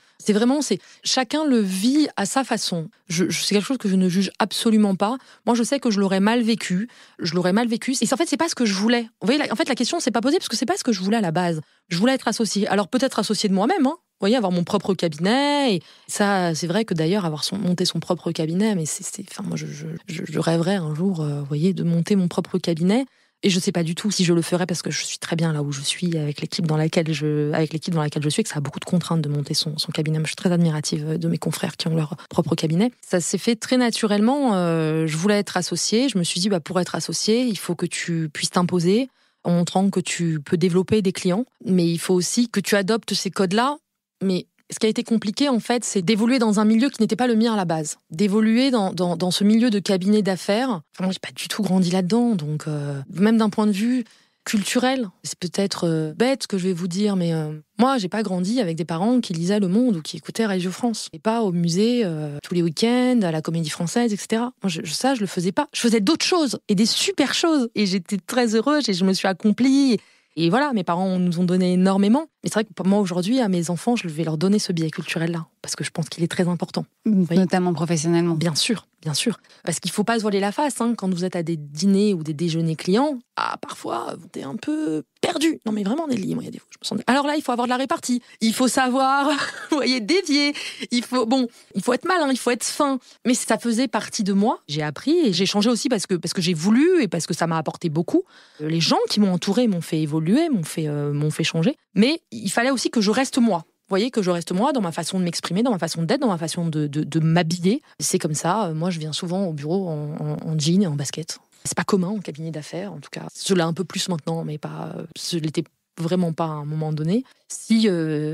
Chacun le vit à sa façon. C'est quelque chose que je ne juge absolument pas. Moi, je sais que je l'aurais mal vécu. Et en fait, c'est pas ce que je voulais. Vous voyez, en fait, la question s'est pas posée parce que c'est pas ce que je voulais à la base. Je voulais être associée. Alors peut-être associée de moi-même, Vous voyez, avoir mon propre cabinet. Et ça, c'est vrai que d'ailleurs, monter son propre cabinet, mais moi, je rêverais un jour, vous voyez, de monter mon propre cabinet. Et je sais pas du tout si je le ferais, parce que je suis très bien là où je suis, avec l'équipe dans laquelle je suis, et que ça a beaucoup de contraintes de monter son cabinet. Moi, je suis très admirative de mes confrères qui ont leur propre cabinet. Ça s'est fait très naturellement. Je voulais être associée. Je me suis dit, pour être associée, il faut que tu puisses t'imposer en montrant que tu peux développer des clients. Mais il faut aussi que tu adoptes ces codes-là. Mais ce qui a été compliqué, en fait, c'est d'évoluer dans un milieu qui n'était pas le mien à la base. D'évoluer dans ce milieu de cabinet d'affaires. Enfin, moi, j'ai pas du tout grandi là-dedans. Donc, même d'un point de vue culturel, c'est peut-être bête ce que je vais vous dire, mais moi, j'ai pas grandi avec des parents qui lisaient Le Monde ou qui écoutaient Radio France. Et pas au musée tous les week-ends, à la Comédie Française, etc. Moi, je le faisais pas. Je faisais d'autres choses, et des super choses. Et j'étais très heureuse, et je me suis accomplie. Et voilà, mes parents nous ont donné énormément. Mais c'est vrai que moi, aujourd'hui, à mes enfants, je vais leur donner ce biais culturel-là. Parce que je pense qu'il est très important. Notamment professionnellement. Bien sûr. Parce qu'il ne faut pas se voiler la face. Quand vous êtes à des dîners ou des déjeuners clients, parfois, vous êtes un peu perdu. Non, mais vraiment, Nelly, moi, il y a des fois, je me sens... Alors là, il faut avoir de la répartie. Il faut savoir, vous voyez, dévier. Il faut être malin, il faut être fin. Mais ça faisait partie de moi. J'ai appris et j'ai changé aussi parce que j'ai voulu et parce que ça m'a apporté beaucoup. Les gens qui m'ont entouré m'ont fait évoluer, m'ont fait changer. Mais il fallait aussi que je reste moi. Vous voyez, que je reste moi dans ma façon de m'exprimer, dans ma façon d'être, dans ma façon de m'habiller. C'est comme ça. Moi, je viens souvent au bureau en jean et en basket. C'est pas commun en cabinet d'affaires, en tout cas. Je l'ai un peu plus maintenant, mais pas. Je l'étais vraiment pas à un moment donné.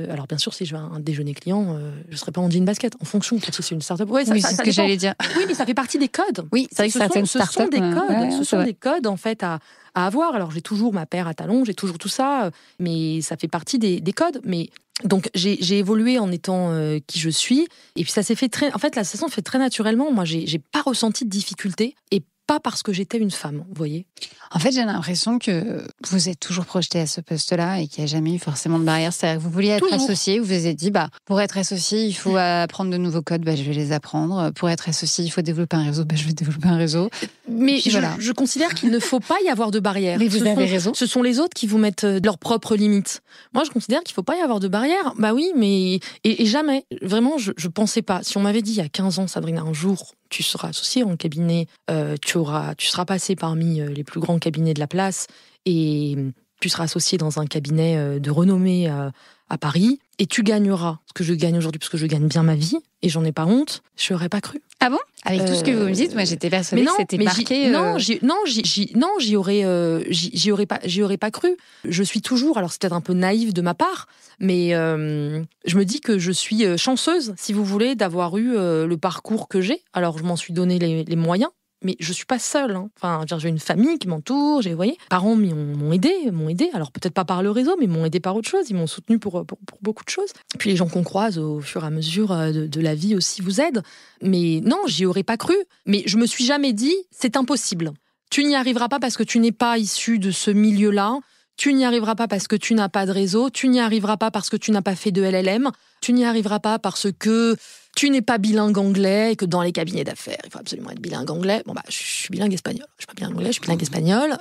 Alors bien sûr, si je vais à un déjeuner client, je serai pas en jean basket. En fonction, si c'est une start-up. Oui, c'est ce que j'allais dire. Oui, mais ça fait partie des codes. Oui, c'est vrai que certaines start-up. Ce sont des codes en fait à avoir. Alors j'ai toujours ma paire à talons, j'ai toujours tout ça, mais ça fait partie des codes. Mais donc j'ai évolué en étant qui je suis, et puis ça s'est fait la saison fait très naturellement. Moi, j'ai pas ressenti de difficulté, et pas parce que j'étais une femme, vous voyez. En fait, j'ai l'impression que vous êtes toujours projeté à ce poste-là et qu'il n'y a jamais eu forcément de barrière. C'est-à-dire que vous vouliez être associé, vous vous êtes dit, pour être associé, il faut apprendre de nouveaux codes, je vais les apprendre. Pour être associé, il faut développer un réseau, je vais développer un réseau. Mais je considère qu'il ne faut pas y avoir de barrière. Mais vous avez raison. Ce sont les autres qui vous mettent leurs propres limites. Moi, je considère qu'il ne faut pas y avoir de barrière. Oui, mais... Et jamais. Vraiment, je ne pensais pas. Si on m'avait dit il y a 15 ans, Sabrina, un jour, tu seras associé en cabinet, tu seras passé parmi les plus grands cabinets de la place et tu seras associé dans un cabinet de renommée à Paris et tu gagneras ce que je gagne aujourd'hui parce que je gagne bien ma vie et j'en ai pas honte. Je n'aurais pas cru. Ah bon ? Avec tout ce que vous me dites, moi j'étais persuadée que c'était marqué. J'y aurais pas cru. Je suis toujours, alors c'est peut-être un peu naïf de ma part, mais je me dis que je suis chanceuse, si vous voulez, d'avoir eu le parcours que j'ai. Alors je m'en suis donné les moyens. Mais je suis pas seule. Hein. Enfin, j'ai une famille qui m'entoure. Vous voyez, parents m'ont aidé. Alors peut-être pas par le réseau, mais m'ont aidé par autre chose. Ils m'ont soutenu pour beaucoup de choses. Puis les gens qu'on croise au fur et à mesure de la vie aussi vous aident. Mais non, j'y aurais pas cru. Mais je me suis jamais dit c'est impossible. Tu n'y arriveras pas parce que tu n'es pas issu de ce milieu-là. Tu n'y arriveras pas parce que tu n'as pas de réseau. Tu n'y arriveras pas parce que tu n'as pas fait de LLM. Tu n'y arriveras pas parce que tu n'es pas bilingue anglais et que dans les cabinets d'affaires, il faut absolument être bilingue anglais. Bon, je suis bilingue espagnol. Je suis pas bilingue anglais, je suis bilingue espagnol.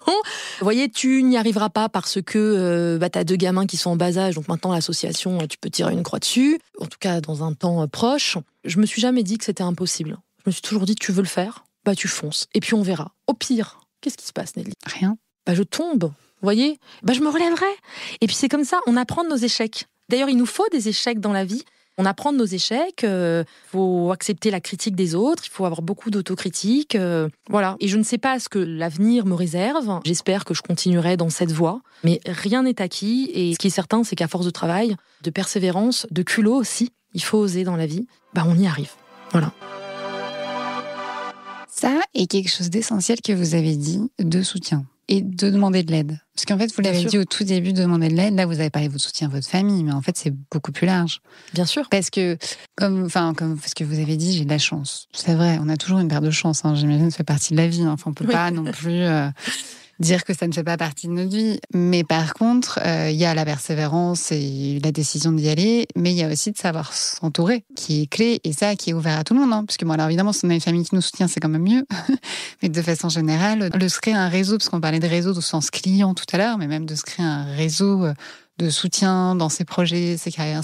Bon. Vous voyez, tu n'y arriveras pas parce que tu as 2 gamins qui sont en bas âge. Donc maintenant, l'association, tu peux tirer une croix dessus. En tout cas, dans un temps proche. Je me suis jamais dit que c'était impossible. Je me suis toujours dit, tu veux le faire, tu fonces. Et puis on verra. Au pire, qu'est-ce qui se passe, Nelly ? Rien. Je tombe. Vous voyez ? Je me relèverai. Et puis c'est comme ça, on apprend de nos échecs. D'ailleurs, il nous faut des échecs dans la vie. On apprend de nos échecs, il faut accepter la critique des autres, il faut avoir beaucoup d'autocritique. Voilà. Et je ne sais pas ce que l'avenir me réserve. J'espère que je continuerai dans cette voie. Mais rien n'est acquis. Et ce qui est certain, c'est qu'à force de travail, de persévérance, de culot aussi, il faut oser dans la vie, on y arrive. Voilà. Ça est quelque chose d'essentiel que vous avez dit, de soutien. Et de demander de l'aide. Parce qu'en fait, vous l'avez dit au tout début, de demander de l'aide. Là, vous avez parlé de votre soutien à votre famille, mais en fait, c'est beaucoup plus large. Bien sûr. Parce que, comme ce que vous avez dit, j'ai de la chance. C'est vrai, on a toujours une paire de chance. J'imagine, ça fait partie de la vie. Enfin, on peut pas non plus dire que ça ne fait pas partie de notre vie. Mais par contre, il y a la persévérance et la décision d'y aller, mais il y a aussi de savoir s'entourer, qui est clé, et ça, qui est ouvert à tout le monde. Parce que alors évidemment, si on a une famille qui nous soutient, c'est quand même mieux. Mais de façon générale, de se créer un réseau, parce qu'on parlait de réseau au sens client tout à l'heure, mais même de se créer un réseau de soutien dans ses projets, sa carrière,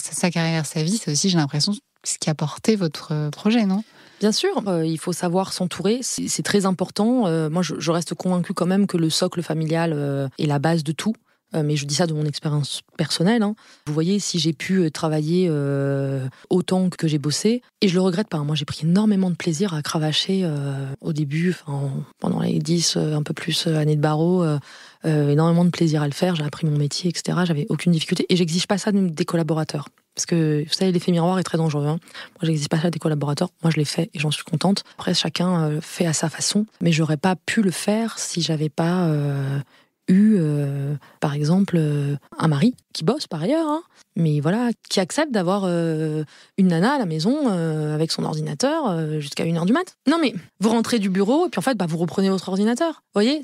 sa vie, c'est aussi, j'ai l'impression, ce qui a porté votre projet, non ? Bien sûr, il faut savoir s'entourer, c'est très important. Moi, je reste convaincue quand même que le socle familial est la base de tout. Mais je dis ça de mon expérience personnelle. Hein. Vous voyez, si j'ai pu travailler autant que j'ai bossé, et je le regrette pas. Moi, j'ai pris énormément de plaisir à cravacher au début, pendant les 10, un peu plus années de barreau, énormément de plaisir à le faire. J'ai appris mon métier, etc. J'avais aucune difficulté. Et j'exige pas ça des collaborateurs. Parce que, vous savez, l'effet miroir est très dangereux. Hein. Moi, j'exige pas ça des collaborateurs. Moi, je l'ai fait et j'en suis contente. Après, chacun fait à sa façon. Mais j'aurais pas pu le faire si j'avais pas eu, par exemple, un mari qui bosse par ailleurs, hein, mais voilà, qui accepte d'avoir une nana à la maison avec son ordinateur jusqu'à 1h du mat. Non mais, vous rentrez du bureau et puis en fait, vous reprenez votre ordinateur. Vous voyez,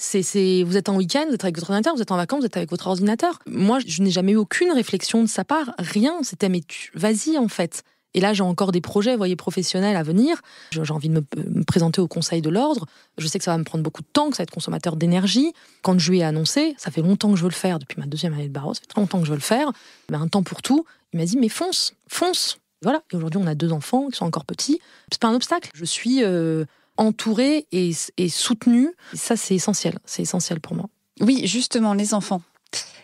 vous êtes en week-end, vous êtes avec votre ordinateur, vous êtes en vacances, vous êtes avec votre ordinateur. Moi, je n'ai jamais eu aucune réflexion de sa part, rien, c'était mais vas-y en fait. Et là, j'ai encore des projets, professionnels à venir. J'ai envie de me présenter au Conseil de l'Ordre. Je sais que ça va me prendre beaucoup de temps, que ça va être consommateur d'énergie. Quand je lui ai annoncé, ça fait longtemps que je veux le faire, depuis ma 2e année de barreau, ça fait très longtemps que je veux le faire. Mais un temps pour tout, il m'a dit, mais fonce. Voilà. Et aujourd'hui, on a 2 enfants qui sont encore petits. C'est pas un obstacle. Je suis entourée et soutenue. Et ça, c'est essentiel pour moi. Oui, justement, les enfants.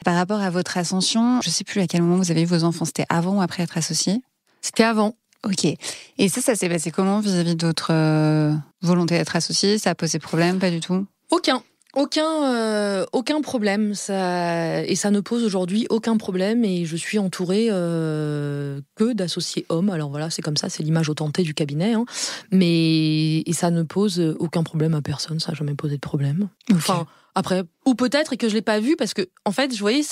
Par rapport à votre ascension, je sais plus à quel moment vous avez eu vos enfants. C'était avant ou après être associé ? C'était avant. Ok. Et ça s'est passé comment vis-à-vis de votre volonté d'être associé ? Ça a posé problème ? Pas du tout ? Aucun problème. Ça ne pose aujourd'hui aucun problème. Et je suis entourée que d'associés hommes. Alors voilà, c'est comme ça, c'est l'image authentée du cabinet. Hein. Mais ça ne pose aucun problème à personne. Ça n'a jamais posé de problème. Okay. Enfin, après, ou peut-être que je l'ai pas vu parce que, en fait, vous voyez,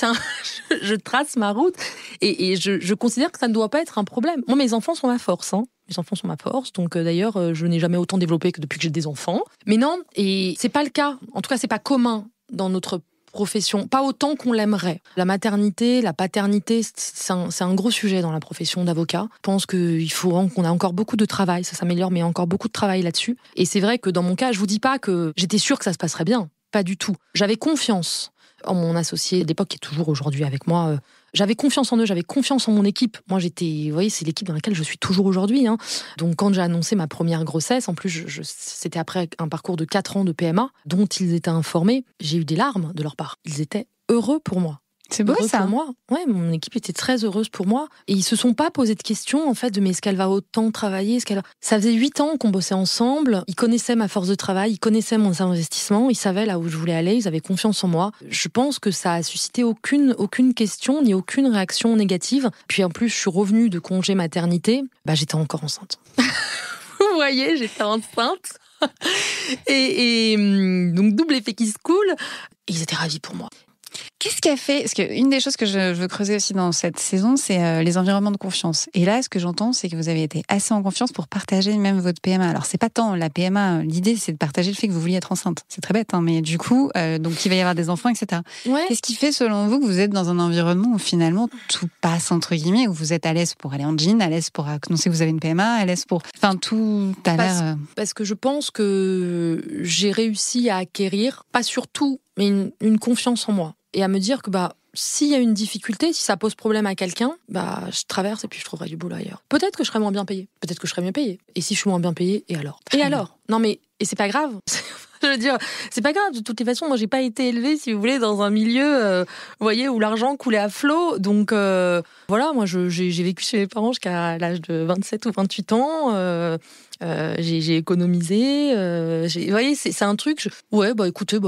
je trace ma route et je considère que ça ne doit pas être un problème. Moi, mes enfants sont ma force, hein. Mes enfants sont ma force, donc d'ailleurs, je n'ai jamais autant développé que depuis que j'ai des enfants. Mais non, et c'est pas le cas. En tout cas, c'est pas commun dans notre profession, pas autant qu'on l'aimerait. La maternité, la paternité, c'est un gros sujet dans la profession d'avocat. Je pense qu'on a encore beaucoup de travail, ça s'améliore, mais il y a encore beaucoup de travail là-dessus. Et c'est vrai que dans mon cas, je vous dis pas que j'étais sûre que ça se passerait bien. Pas du tout. J'avais confiance en mon associé d'époque, qui est toujours aujourd'hui avec moi, J'avais confiance en eux, j'avais confiance en mon équipe. Moi, vous voyez, c'est l'équipe dans laquelle je suis toujours aujourd'hui. Hein. Donc, quand j'ai annoncé ma première grossesse, en plus, c'était après un parcours de 4 ans de PMA, dont ils étaient informés, j'ai eu des larmes de leur part. Ils étaient heureux pour moi. C'est beau ça. Pour moi. Ouais, mon équipe était très heureuse pour moi. Et ils se sont pas posé de questions, en fait, de mais est-ce qu'elle va autant travailler, Ça faisait 8 ans qu'on bossait ensemble. Ils connaissaient ma force de travail, ils connaissaient mon investissement, ils savaient là où je voulais aller, ils avaient confiance en moi. Je pense que ça a suscité aucune question, ni aucune réaction négative. Puis en plus, je suis revenue de congé maternité. J'étais encore enceinte. Vous voyez, j'étais enceinte. et donc, double effet qui se coule. Ils étaient ravis pour moi. Qu'est-ce qui a fait... Parce qu'une des choses que je veux creuser aussi dans cette saison, c'est les environnements de confiance. Et là, ce que j'entends, c'est que vous avez été assez en confiance pour partager même votre PMA. Alors, c'est pas tant la PMA. L'idée, c'est de partager le fait que vous vouliez être enceinte. C'est très bête, hein, mais du coup, donc il va y avoir des enfants, etc. Ouais. Qu'est-ce qui fait, selon vous, que vous êtes dans un environnement où finalement tout passe, entre guillemets, où vous êtes à l'aise pour aller en jean, à l'aise pour annoncer que vous avez une PMA, à l'aise pour... Enfin, tout a l'air... Parce que je pense que j'ai réussi à acquérir, pas surtout, mais une confiance en moi. Et à me dire que s'il y a une difficulté, si ça pose problème à quelqu'un, je traverse et puis je trouverai du boulot ailleurs. Peut-être que je serai moins bien payée. Peut-être que je serai mieux payée. Et si je suis moins bien payée, et alors ? Et alors ? Non mais, et c'est pas grave. Je veux dire, c'est pas grave. De toutes les façons, moi, j'ai pas été élevée, si vous voulez, dans un milieu, vous voyez, où l'argent coulait à flot. Donc, voilà, moi, j'ai vécu chez mes parents jusqu'à l'âge de 27 ou 28 ans. J'ai économisé. Vous voyez, c'est un truc. Écoutez,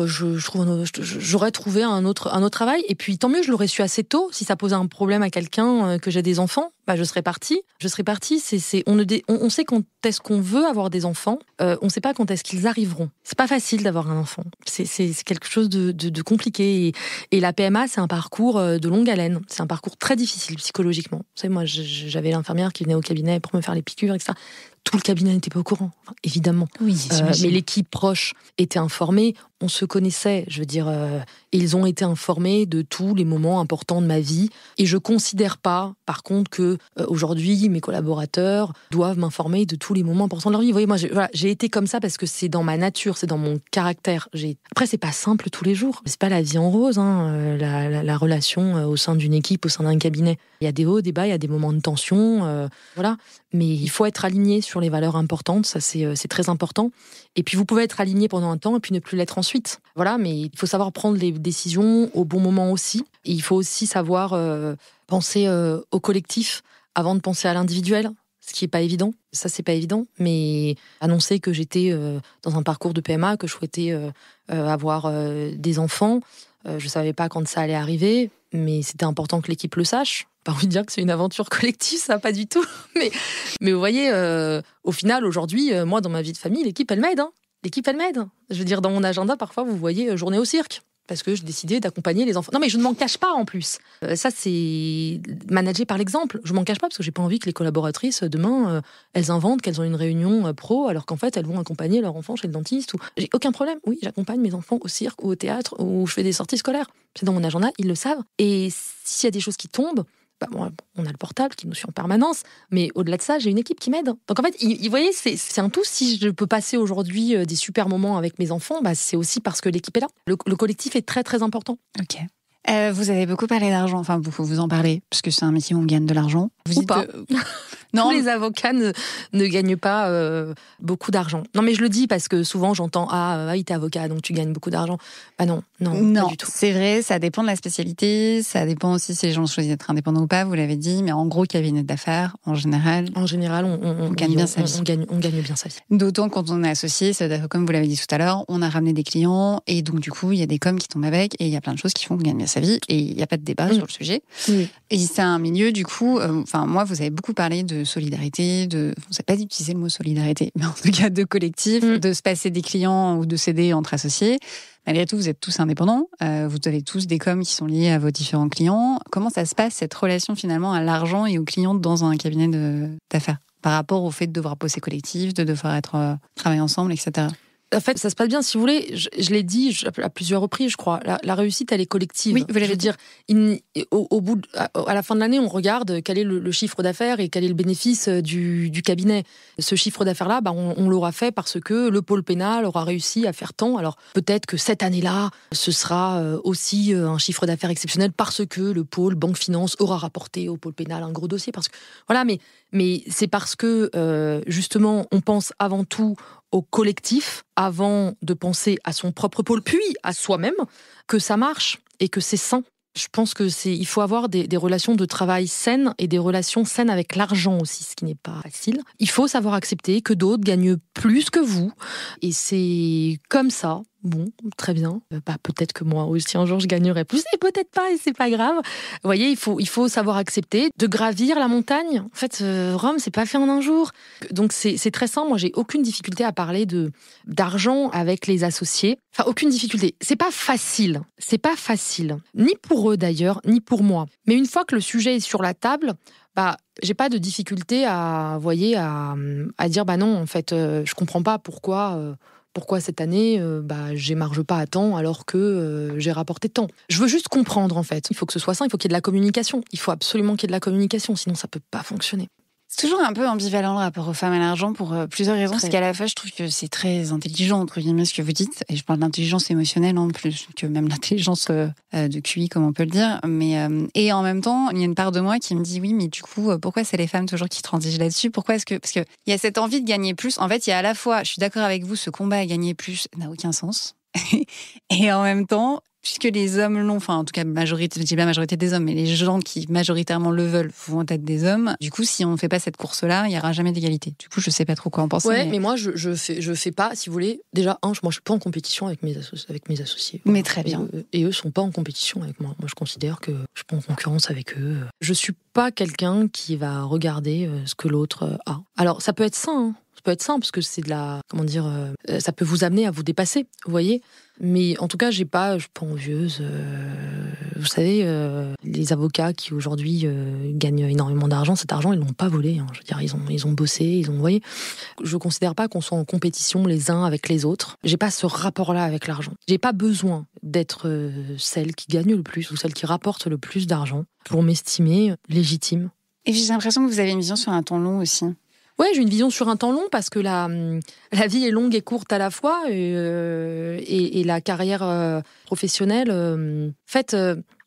j'aurais trouvé un autre travail. Et puis, tant mieux, je l'aurais su assez tôt. Si ça posait un problème à quelqu'un, que j'ai des enfants, je serais partie. On sait quand est-ce qu'on veut avoir des enfants. On sait pas quand est-ce qu'ils arriveront. C'est pas facile d'avoir un enfant. C'est quelque chose de compliqué. Et la PMA, c'est un parcours de longue haleine. C'est un parcours très difficile psychologiquement. Vous savez, moi, j'avais l'infirmière qui venait au cabinet pour me faire les piqûres, etc. Tout le cabinet n'était pas au courant, évidemment. Oui, mais l'équipe proche était informée. On se connaissait, je veux dire. Ils ont été informés de tous les moments importants de ma vie. Et je considère pas, par contre, que aujourd'hui, mes collaborateurs doivent m'informer de tous les moments importants de leur vie. Vous voyez, moi, j'ai été comme ça parce que c'est dans ma nature, c'est dans mon caractère. Après, c'est pas simple tous les jours. C'est pas la vie en rose, hein, la relation au sein d'une équipe, au sein d'un cabinet. Il y a des hauts, des bas, il y a des moments de tension, voilà. Mais il faut être aligné sur les valeurs importantes, ça c'est très important. Et puis vous pouvez être aligné pendant un temps et puis ne plus l'être ensuite. Voilà, mais il faut savoir prendre les décisions au bon moment aussi. Et il faut aussi savoir penser au collectif avant de penser à l'individuel, ce qui est pas évident. Ça, c'est pas évident. Mais annoncer que j'étais dans un parcours de PMA, que je souhaitais avoir des enfants, je savais pas quand ça allait arriver, mais c'était important que l'équipe le sache. Pas envie de dire que c'est une aventure collective, ça, pas du tout. Mais vous voyez, au final, aujourd'hui, moi, dans ma vie de famille, l'équipe, elle m'aide. Hein. L'équipe, elle m'aide. Je veux dire, dans mon agenda, parfois, vous voyez journée au cirque. Parce que j'ai décidé d'accompagner les enfants. Non, mais je ne m'en cache pas, en plus. Ça, c'est manager par l'exemple. Je ne m'en cache pas, parce que j'ai pas envie que les collaboratrices, demain, elles inventent qu'elles ont une réunion pro, alors qu'en fait, elles vont accompagner leur enfant chez le dentiste. J'ai aucun problème. Oui, j'accompagne mes enfants au cirque ou au théâtre, ou je fais des sorties scolaires. C'est dans mon agenda, ils le savent. Et s'il y a des choses qui tombent, on a le portable qui nous suit en permanence, mais au-delà de ça, j'ai une équipe qui m'aide. Donc en fait, vous voyez, c'est un tout. Si je peux passer aujourd'hui des super moments avec mes enfants, c'est aussi parce que l'équipe est là. Le collectif est très très important. Ok. Vous avez beaucoup parlé d'argent, enfin vous en parlez, parce que c'est un métier où on gagne de l'argent. Vous dites pas. Non, tous les avocats ne gagnent pas beaucoup d'argent. Non, mais je le dis parce que souvent j'entends t'es avocat donc tu gagnes beaucoup d'argent. Non, pas du tout. C'est vrai, ça dépend de la spécialité, ça dépend aussi si les gens choisissent d'être indépendants ou pas. Vous l'avez dit, mais en gros cabinet d'affaires, en général, on gagne bien sa vie. On gagne bien sa vie. D'autant quand on est associé, c'est-à-dire comme vous l'avez dit tout à l'heure, on a ramené des clients et donc du coup il y a des coms qui tombent avec et il y a plein de choses qui font qu'on gagne bien sa vie et il n'y a pas de débat sur le sujet. Oui. Et c'est un milieu du coup, moi vous avez beaucoup parlé de solidarité, vous n'avez pas utilisé le mot solidarité, mais en tout cas de collectif, de se passer des clients ou de s'aider entre associés. Malgré tout, vous êtes tous indépendants, vous avez tous des coms qui sont liés à vos différents clients. Comment ça se passe cette relation finalement à l'argent et aux clients dans un cabinet d'affaires par rapport au fait de devoir bosser collectif, de devoir travailler ensemble, etc. En fait, ça se passe bien, si vous voulez. Je l'ai dit à plusieurs reprises, je crois. La réussite, elle est collective. Oui, vous l'avez dit. Au bout, à la fin de l'année, on regarde quel est le chiffre d'affaires et quel est le bénéfice du cabinet. Ce chiffre d'affaires-là, on l'aura fait parce que le pôle pénal aura réussi à faire tant. Alors, peut-être que cette année-là, ce sera aussi un chiffre d'affaires exceptionnel parce que le pôle banque finance aura rapporté au pôle pénal un gros dossier. Parce que, voilà, mais c'est parce que, justement, on pense avant tout au collectif, avant de penser à son propre pôle, puis à soi-même, que ça marche et que c'est sain. Je pense il faut avoir des relations de travail saines et des relations saines avec l'argent aussi, ce qui n'est pas facile. Il faut savoir accepter que d'autres gagnent plus que vous, et c'est comme ça. Bon, très bien. Peut-être que moi aussi un jour je gagnerai plus, et peut-être pas, et c'est pas grave. Vous voyez, il faut savoir accepter de gravir la montagne. En fait, Rome, c'est pas fait en un jour. Donc c'est très simple. Moi, j'ai aucune difficulté à parler d'argent avec les associés. Enfin, aucune difficulté. C'est pas facile. C'est pas facile. Ni pour eux d'ailleurs, ni pour moi. Mais une fois que le sujet est sur la table, j'ai pas de difficulté à dire non, en fait, je comprends pas pourquoi cette année, j'émarge pas à temps alors que j'ai rapporté tant. Je veux juste comprendre, en fait. Il faut que ce soit ça, il faut qu'il y ait de la communication. Il faut absolument qu'il y ait de la communication, sinon ça peut pas fonctionner. C'est toujours un peu ambivalent le rapport aux femmes et à l'argent pour plusieurs raisons. Parce qu'à la fois, je trouve que c'est très intelligent, entre guillemets, ce que vous dites. Et je parle d'intelligence émotionnelle, plus que même l'intelligence de QI, comme on peut le dire. Et en même temps, il y a une part de moi qui me dit, oui, mais du coup, pourquoi c'est les femmes toujours qui transigent là-dessus ? Parce qu'il y a cette envie de gagner plus. En fait, il y a à la fois, je suis d'accord avec vous, ce combat à gagner plus n'a aucun sens. Et en même temps, puisque les hommes l'ont, enfin en tout cas majorité, je dis pas la majorité des hommes, mais les gens qui majoritairement le veulent vont être des hommes. Du coup, si on ne fait pas cette course-là, il n'y aura jamais d'égalité. Du coup, je sais pas trop quoi en penser. Ouais, mais moi je fais pas, si vous voulez. Déjà, moi je suis pas en compétition avec mes associés. Mais très bien. Et eux sont pas en compétition avec moi. Moi, je considère que je suis pas en concurrence avec eux. Je suis pas quelqu'un qui va regarder ce que l'autre a. Alors, ça peut être sain, hein. Ça peut être simple parce que c'est ça peut vous amener à vous dépasser, vous voyez. Mais en tout cas, je suis pas envieuse. Vous savez, les avocats qui aujourd'hui gagnent énormément d'argent, cet argent ils l'ont pas volé. Hein. Je veux dire, ils ont bossé, vous voyez. Je considère pas qu'on soit en compétition les uns avec les autres. J'ai pas ce rapport-là avec l'argent. J'ai pas besoin d'être celle qui gagne le plus ou celle qui rapporte le plus d'argent pour m'estimer légitime. Et j'ai l'impression que vous avez une vision sur un temps long aussi. Ouais, j'ai une vision sur un temps long parce que la vie est longue et courte à la fois et la carrière professionnelle. En fait,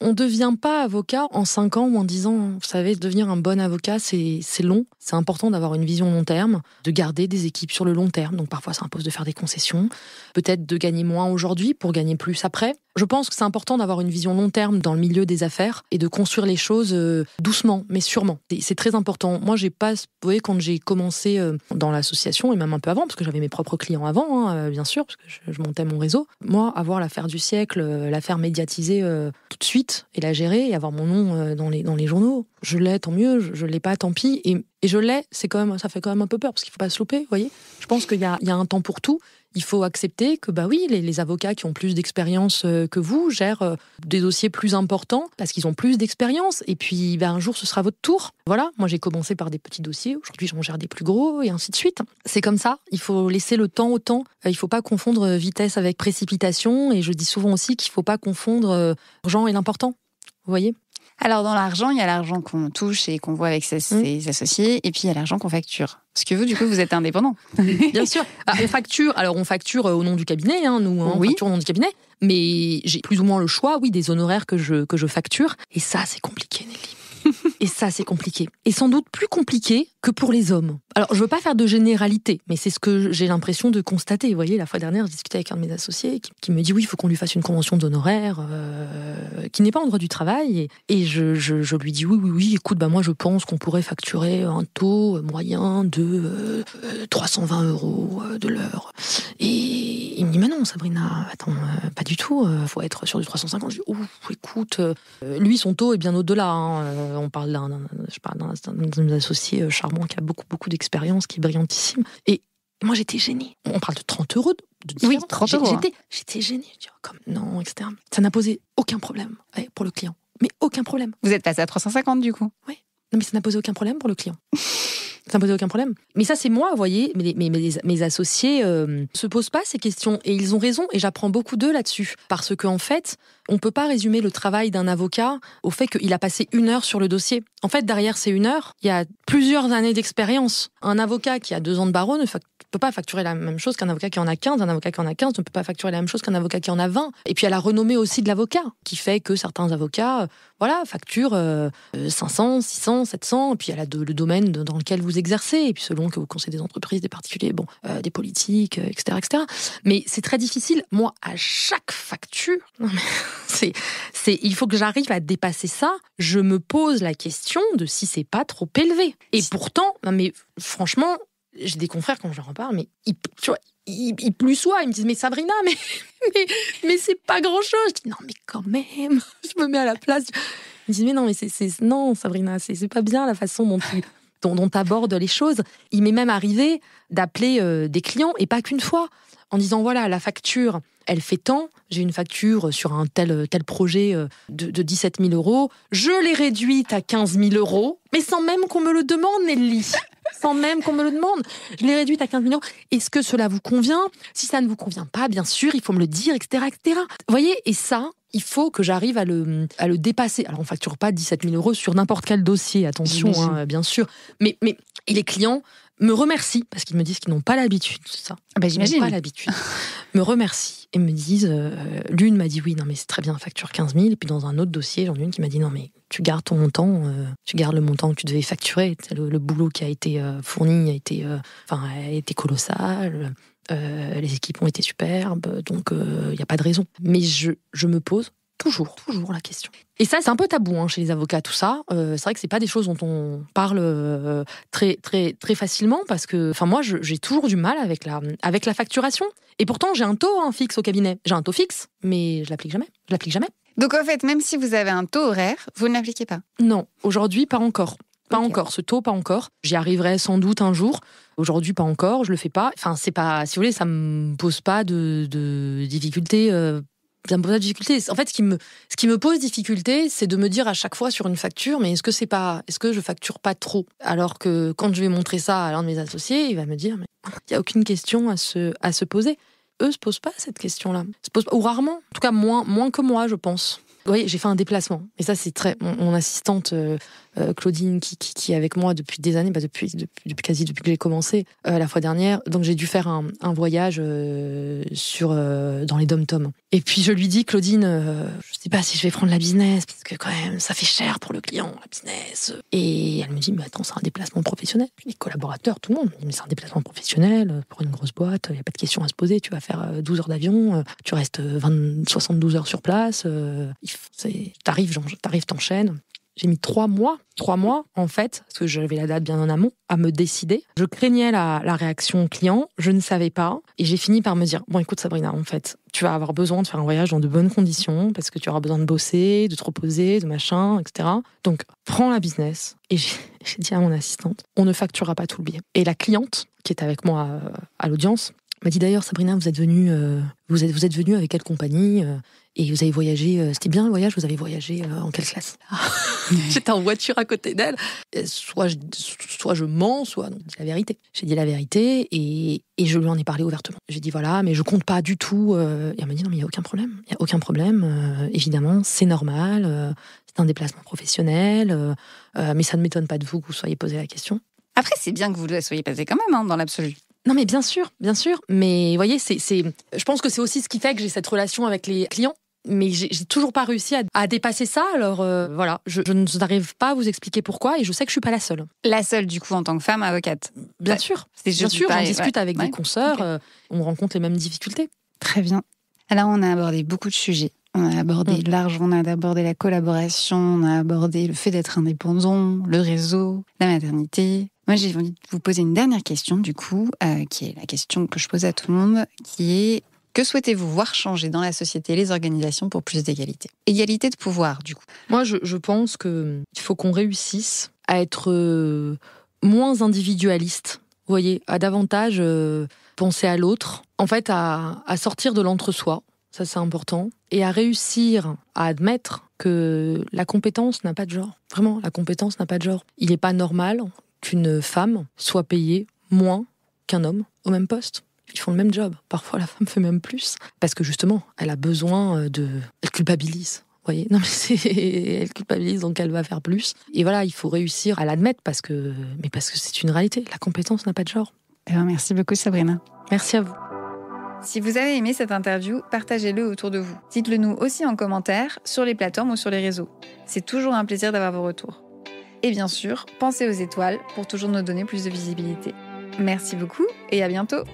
on ne devient pas avocat en 5 ans ou en 10 ans. Vous savez, devenir un bon avocat, c'est long. C'est important d'avoir une vision long terme, de garder des équipes sur le long terme. Donc parfois, ça impose de faire des concessions, peut-être de gagner moins aujourd'hui pour gagner plus après. Je pense que c'est important d'avoir une vision long terme dans le milieu des affaires et de construire les choses doucement, mais sûrement. C'est très important. Moi, vous voyez, quand j'ai commencé dans l'association, et même un peu avant, parce que j'avais mes propres clients avant, bien sûr, parce que je montais mon réseau. Moi, avoir l'affaire du siècle, l'affaire médiatisée tout de suite, et la gérer, et avoir mon nom dans les journaux, je l'ai, tant mieux, je l'ai pas, tant pis. Et je l'ai, ça fait quand même un peu peur, parce qu'il faut pas se louper, vous voyez. Je pense qu'il y a un temps pour tout. Il faut accepter que, les avocats qui ont plus d'expérience que vous gèrent des dossiers plus importants parce qu'ils ont plus d'expérience. Et puis, un jour, ce sera votre tour. Voilà, moi, j'ai commencé par des petits dossiers. Aujourd'hui, j'en gère des plus gros et ainsi de suite. C'est comme ça. Il faut laisser le temps au temps. Il faut pas confondre vitesse avec précipitation. Et je dis souvent aussi qu'il faut pas confondre l'argent et l'important. Vous voyez ? Alors, dans l'argent, il y a l'argent qu'on touche et qu'on voit avec ses associés, et puis il y a l'argent qu'on facture. Parce que vous, du coup, vous êtes indépendant. Bien sûr. On facture au nom du cabinet, nous, on facture au nom du cabinet, mais j'ai plus ou moins le choix, des honoraires que je facture. Et ça, c'est compliqué, Nelly. Et ça, c'est compliqué. Et sans doute plus compliqué que pour les hommes. Alors, je veux pas faire de généralité, mais c'est ce que j'ai l'impression de constater. Vous voyez, la fois dernière, je discutais avec un de mes associés qui me dit, oui, il faut qu'on lui fasse une convention d'honoraires qui n'est pas en droit du travail. Et je lui dis, oui, écoute, moi, je pense qu'on pourrait facturer un taux moyen de 320 € de l'heure. Et il me dit, mais non, Sabrina, attends, pas du tout, faut être sur du 350. Je dis, écoute, lui, son taux est bien au-delà, on parle je parle d'un de mes associés charmant qui a beaucoup d'expérience, qui est brillantissime. Et moi, j'étais gênée. On parle de 30 € de différence. Oui, 30 €. J'étais gênée. Je dis, non, etc. Ça n'a posé aucun problème pour le client. Mais aucun problème. Vous êtes passé à 350 du coup ? Oui. Non, mais ça n'a posé aucun problème pour le client. Ça me posait aucun problème. Mais ça, c'est moi, vous voyez. Mes associés se posent pas ces questions. Et ils ont raison. Et j'apprends beaucoup d'eux là-dessus. Parce qu'en fait, on peut pas résumer le travail d'un avocat au fait qu'il a passé 1 heure sur le dossier. En fait, derrière ces 1 heure, il y a plusieurs années d'expérience. Un avocat qui a 2 ans de barreau ne peut pas facturer la même chose qu'un avocat qui en a 15. Un avocat qui en a 15 ne peut pas facturer la même chose qu'un avocat qui en a 20. Et puis, il y a la renommée aussi de l'avocat, qui fait que certains avocats, facturent 500, 600, 700. Et puis, il y a le domaine dans lequel vous exercez. Et puis, selon que vous conseillez des entreprises, des particuliers, des politiques, etc., etc. Mais c'est très difficile. Moi, à chaque facture, il faut que j'arrive à dépasser ça. Je me pose la question de si c'est pas trop élevé. Et pourtant, franchement, j'ai des confrères quand je leur en parle, mais ils plus soient, ils me disent mais Sabrina, mais c'est pas grand chose. Je dis non mais quand même, je me mets à la place. Ils me disent mais non mais non Sabrina, c'est pas bien la façon dont t'abordes les choses. Il m'est même arrivé d'appeler des clients et pas qu'une fois en disant voilà la facture elle fait tant, j'ai une facture sur un tel projet de 17 000 euros, je l'ai réduite à 15 000 euros, mais sans même qu'on me le demande, Nelly. Sans même qu'on me le demande. Je l'ai réduite à 15 000 euros. Est-ce que cela vous convient ? Si ça ne vous convient pas, bien sûr, il faut me le dire, etc., etc. Vous voyez, et ça, il faut que j'arrive à le dépasser. Alors, on ne facture pas 17 000 euros sur n'importe quel dossier, attention, bien sûr. Mais les clients me remercient, parce qu'ils me disent qu'ils n'ont pas l'habitude de ça. J'imagine. Ils n'ont pas l'habitude. Me remercient et me disent, l'une m'a dit oui, non mais c'est très bien, facture 15 000. Et puis dans un autre dossier, j'en ai une qui m'a dit non mais tu gardes ton montant, tu gardes le montant que tu devais facturer. Le boulot qui a été fourni a été colossal. Les équipes ont été superbes, donc il n'y a pas de raison. Mais je me pose toujours la question. Et ça, c'est un peu tabou chez les avocats, tout ça. C'est vrai que c'est pas des choses dont on parle très, très, très facilement parce que, moi, j'ai toujours du mal avec la facturation. Et pourtant, j'ai un taux fixe au cabinet. J'ai un taux fixe, mais je l'applique jamais. Donc, en fait, même si vous avez un taux horaire, vous ne l'appliquez pas ? Non, aujourd'hui, pas encore. Pas encore, ce taux, pas encore. J'y arriverai sans doute un jour. Aujourd'hui, pas encore, je le fais pas. Enfin, c'est pas, si vous voulez, ça me pose pas de difficultés. Ça me pose pas de difficulté. En fait, ce qui me pose difficulté, c'est de me dire à chaque fois sur une facture, mais est-ce que je facture pas trop ? Alors que quand je vais montrer ça à l'un de mes associés, il va me dire, mais il y a aucune question à se poser. Eux se posent pas cette question-là. Ou rarement. En tout cas, moins que moi, je pense. Oui, j'ai fait un déplacement. Et ça, c'est très... Mon assistante, Claudine, qui est avec moi depuis des années, depuis que j'ai commencé la fois dernière. Donc, j'ai dû faire un voyage dans les dom-toms. Et puis, je lui dis, Claudine, je sais pas si je vais prendre la business, parce que quand même, ça fait cher pour le client, la business. Et elle me dit, mais attends, c'est un déplacement professionnel. Puis les collaborateurs, tout le monde me dit, mais c'est un déplacement professionnel, pour une grosse boîte, il n'y a pas de question à se poser. Tu vas faire 12 heures d'avion, tu restes 72 heures sur place, t'arrives, t'enchaînes. J'ai mis 3 mois, en fait, parce que j'avais la date bien en amont, à me décider. Je craignais la réaction client, je ne savais pas. Et j'ai fini par me dire, bon, écoute Sabrina, en fait, tu vas avoir besoin de faire un voyage dans de bonnes conditions, parce que tu auras besoin de bosser, de te reposer, de machin, etc. Donc, prends la business. Et j'ai dit à mon assistante, on ne facturera pas tout le billet. Et la cliente, qui est avec moi à l'audience, m'a dit d'ailleurs, Sabrina, vous êtes venue avec quelle compagnie et vous avez voyagé, c'était bien le voyage, vous avez voyagé en quelle classe? J'étais en voiture à côté d'elle. Soit je mens, soit non, je dis la vérité. J'ai dit la vérité et je lui en ai parlé ouvertement. J'ai dit voilà, mais je compte pas du tout. Et elle m'a dit non, mais il n'y a aucun problème. Il n'y a aucun problème. Évidemment, c'est normal. C'est un déplacement professionnel. Mais ça ne m'étonne pas de vous que vous soyez posé la question. Après, c'est bien que vous le soyez passé quand même, dans l'absolu. Non, mais bien sûr. Mais vous voyez, je pense que c'est aussi ce qui fait que j'ai cette relation avec les clients. Mais j'ai toujours pas réussi à dépasser ça. Alors voilà, je n'arrive pas à vous expliquer pourquoi et je sais que je suis pas la seule. La seule, du coup, en tant que femme avocate. Bien sûr, j'en discute avec des consoeurs. Okay. On rencontre les mêmes difficultés. Très bien. Alors, on a abordé beaucoup de sujets. On a abordé l'argent, on a abordé la collaboration, on a abordé le fait d'être indépendant, le réseau, la maternité. Moi, j'ai envie de vous poser une dernière question, du coup, qui est la question que je pose à tout le monde, qui est que souhaitez-vous voir changer dans la société et les organisations pour plus d'égalité ? Égalité de pouvoir, du coup. Moi, je pense qu'il faut qu'on réussisse à être moins individualiste. Vous voyez, à davantage penser à l'autre. En fait, à sortir de l'entre-soi. Ça, c'est important. Et à réussir à admettre que la compétence n'a pas de genre. Vraiment, la compétence n'a pas de genre. Il n'est pas normal qu'une femme soit payée moins qu'un homme au même poste. Ils font le même job. Parfois, la femme fait même plus. Parce que justement, elle a besoin Elle culpabilise. Vous voyez ? Non, mais elle culpabilise, donc elle va faire plus. Et voilà, il faut réussir à l'admettre parce que c'est une réalité. La compétence n'a pas de genre. Merci beaucoup, Sabrina. Merci à vous. Si vous avez aimé cette interview, partagez-le autour de vous. Dites-le nous aussi en commentaire, sur les plateformes ou sur les réseaux. C'est toujours un plaisir d'avoir vos retours. Et bien sûr, pensez aux étoiles pour toujours nous donner plus de visibilité. Merci beaucoup et à bientôt.